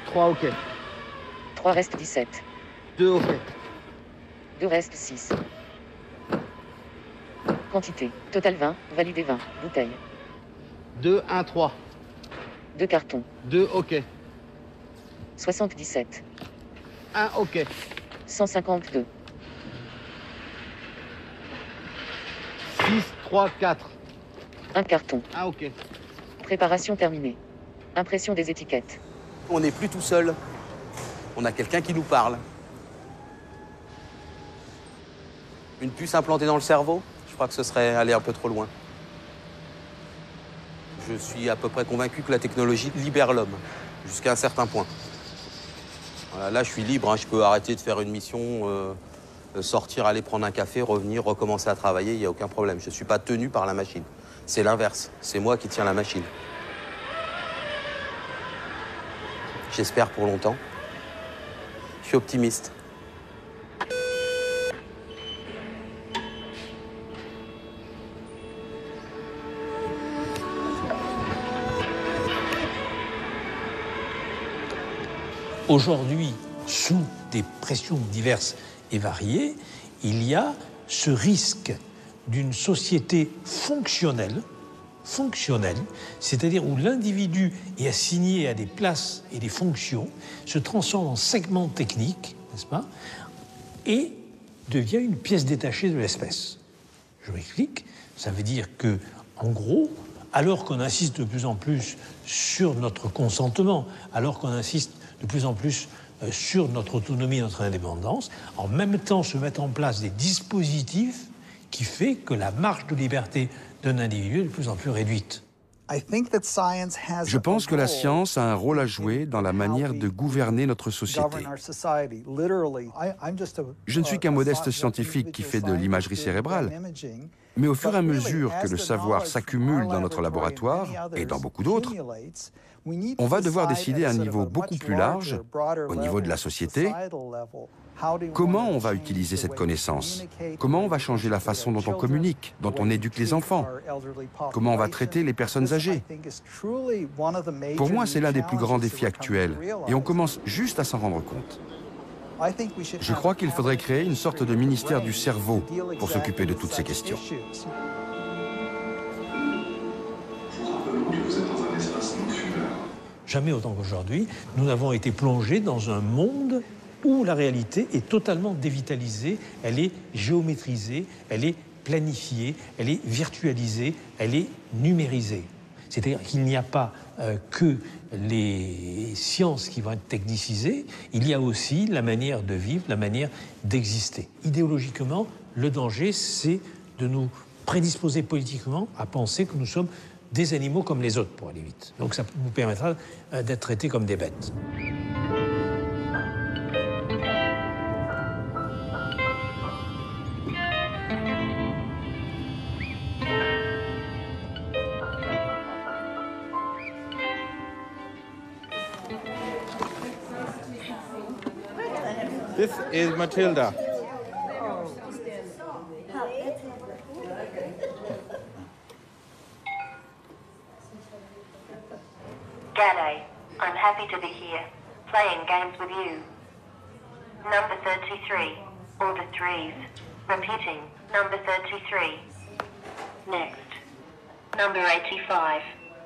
Speaker 13: 3 OK.
Speaker 2: 3 restent 17.
Speaker 13: 2 OK.
Speaker 2: 2 restent 6. Quantité, total 20, validé 20, bouteille.
Speaker 13: 2, 1, 3.
Speaker 2: 2 cartons.
Speaker 13: 2 OK.
Speaker 2: 77.
Speaker 13: 1 OK.
Speaker 2: 152.
Speaker 13: 6, 3, 4.
Speaker 2: 1 carton.
Speaker 13: 1 OK.
Speaker 2: Préparation terminée. Impression des étiquettes.
Speaker 5: On n'est plus tout seul. On a quelqu'un qui nous parle. Une puce implantée dans le cerveau, je crois que ce serait aller un peu trop loin. Je suis à peu près convaincu que la technologie libère l'homme, jusqu'à un certain point. Voilà, là, je suis libre, hein, je peux arrêter de faire une mission, sortir, aller prendre un café, revenir, recommencer à travailler, il n'y a aucun problème. Je ne suis pas tenu par la machine. C'est l'inverse, c'est moi qui tiens la machine. J'espère pour longtemps. Je suis optimiste.
Speaker 18: Aujourd'hui, sous des pressions diverses et variées, il y a ce risque d'une société fonctionnelle, c'est-à-dire où l'individu est assigné à des places et des fonctions, se transforme en segment technique, n'est-ce pas, et devient une pièce détachée de l'espèce. Je m'explique, ça veut dire que, en gros, alors qu'on insiste de plus en plus sur notre consentement, alors qu'on insiste de plus en plus sur notre autonomie, notre indépendance, en même temps se mettent en place des dispositifs qui fait que la marge de liberté d'un individu est de plus en plus réduite.
Speaker 21: Je pense que la science a un rôle à jouer dans la manière de gouverner notre société. Je ne suis qu'un modeste scientifique qui fait de l'imagerie cérébrale, mais au fur et à mesure que le savoir s'accumule dans notre laboratoire et dans beaucoup d'autres, On va devoir décider à un niveau beaucoup plus large, au niveau de la société, comment on va utiliser cette connaissance, comment on va changer la façon dont on communique, dont on éduque les enfants, comment on va traiter les personnes âgées. Pour moi, c'est l'un des plus grands défis actuels, et on commence juste à s'en rendre compte. Je crois qu'il faudrait créer une sorte de ministère du cerveau pour s'occuper de toutes ces questions.
Speaker 6: Jamais autant qu'aujourd'hui, nous n'avons été plongés dans un monde où la réalité est totalement dévitalisée, elle est géométrisée, elle est planifiée, elle est virtualisée, elle est numérisée. C'est-à-dire qu'il n'y a pas que les sciences qui vont être technicisées, il y a aussi la manière de vivre, la manière d'exister. Idéologiquement, le danger, c'est de nous prédisposer politiquement à penser que nous sommes des animaux comme les autres, pour aller vite. Donc ça nous permettra d'être traités comme des bêtes.
Speaker 9: This is Matilda.
Speaker 17: G'day, I'm happy to be here, playing games with you. Number 33, all the threes. Repeating, number 33. Next. Number 85,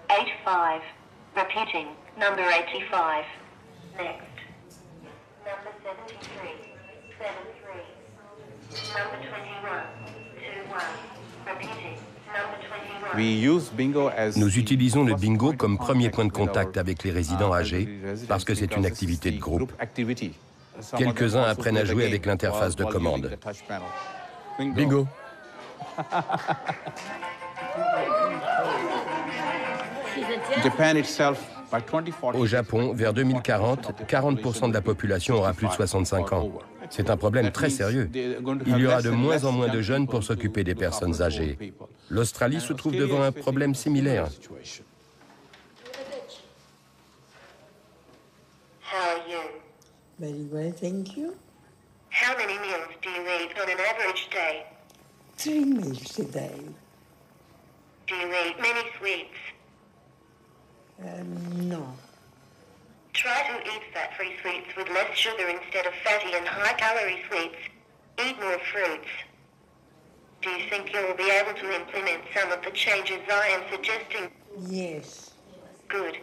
Speaker 17: 85. Repeating, number 85. Next. Number 73, 73. Number 21, 21. Repeating.
Speaker 21: Nous utilisons le bingo comme premier point de contact avec les résidents âgés parce que c'est une activité de groupe. Quelques-uns apprennent à jouer avec l'interface de commande. Bingo. Au Japon, vers 2040, 40% de la population aura plus de 65 ans. C'est un problème très sérieux. Il y aura de moins en moins de jeunes pour s'occuper des personnes âgées. L'Australie se trouve devant un problème similaire.
Speaker 17: How are you?
Speaker 23: Very well, thank you.
Speaker 17: How many meals do you eat on an average day?
Speaker 23: 3 meals a day.
Speaker 17: Do you eat many sweets?
Speaker 23: No.
Speaker 17: Try to eat fat-free sweets with less sugar instead of fatty and high-calorie sweets. Eat more fruits. Do you think you will be able to implement some of the changes I am suggesting?
Speaker 23: Yes.
Speaker 17: Good.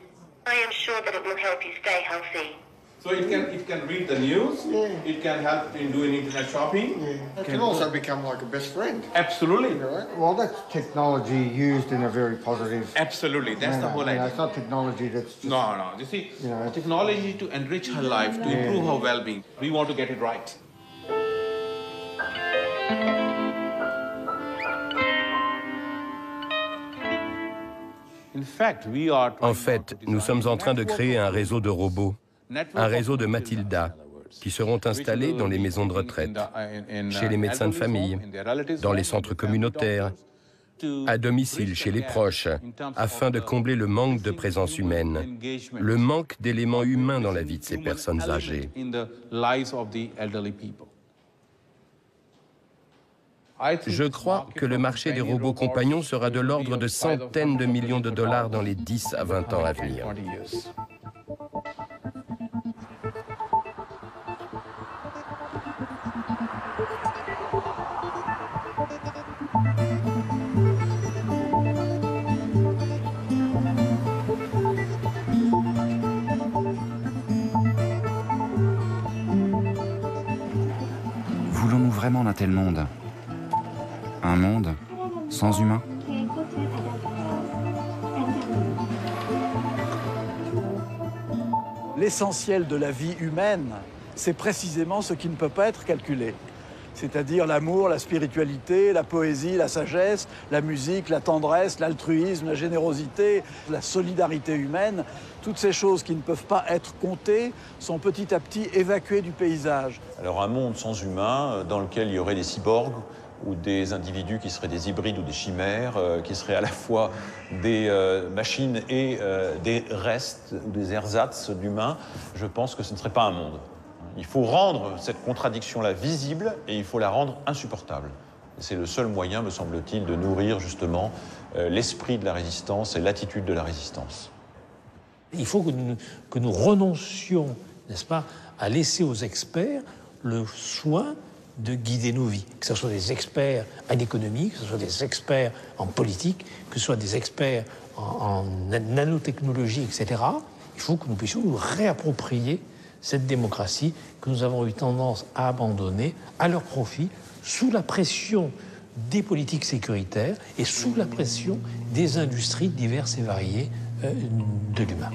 Speaker 17: I am sure that it will help you stay healthy.
Speaker 9: So it can read the news, it can help in doing internet shopping.
Speaker 25: It can also become like a best friend.
Speaker 9: Absolutely.
Speaker 25: Well, that's technology used in a very positive
Speaker 9: Absolutely, that's the whole idea.
Speaker 25: It's not technology that's just...
Speaker 9: No. You see, technology to enrich her life, to improve her well-being. We want to get it right.
Speaker 21: En fait, nous sommes en train de créer un réseau de robots, un réseau de Matilda, qui seront installés dans les maisons de retraite, chez les médecins de famille, dans les centres communautaires, à domicile chez les proches, afin de combler le manque de présence humaine, le manque d'éléments humains dans la vie de ces personnes âgées. Je crois que le marché des robots compagnons sera de l'ordre de centaines de millions de dollars dans les 10 à 20 ans à venir.
Speaker 8: Voulons-nous vraiment d'un tel monde ? Un monde sans humains ?
Speaker 1: L'essentiel de la vie humaine, c'est précisément ce qui ne peut pas être calculé. C'est-à-dire l'amour, la spiritualité, la poésie, la sagesse, la musique, la tendresse, l'altruisme, la générosité, la solidarité humaine. Toutes ces choses qui ne peuvent pas être comptées sont petit à petit évacuées du paysage.
Speaker 10: Alors un monde sans humains, dans lequel il y aurait des cyborgs, ou des individus qui seraient des hybrides ou des chimères, qui seraient à la fois des machines et des restes ou des ersatz d'humains, je pense que ce ne serait pas un monde. Il faut rendre cette contradiction-là visible et il faut la rendre insupportable. C'est le seul moyen, me semble-t-il, de nourrir justement l'esprit de la résistance et l'attitude de la résistance.
Speaker 6: Il faut que nous renoncions, n'est-ce pas, à laisser aux experts le soin de guider nos vies, que ce soit des experts en économie, que ce soit des experts en politique, que ce soit des experts en nanotechnologie, etc. Il faut que nous puissions nous réapproprier cette démocratie que nous avons eu tendance à abandonner à leur profit sous la pression des politiques sécuritaires et sous la pression des industries diverses et variées de l'humain.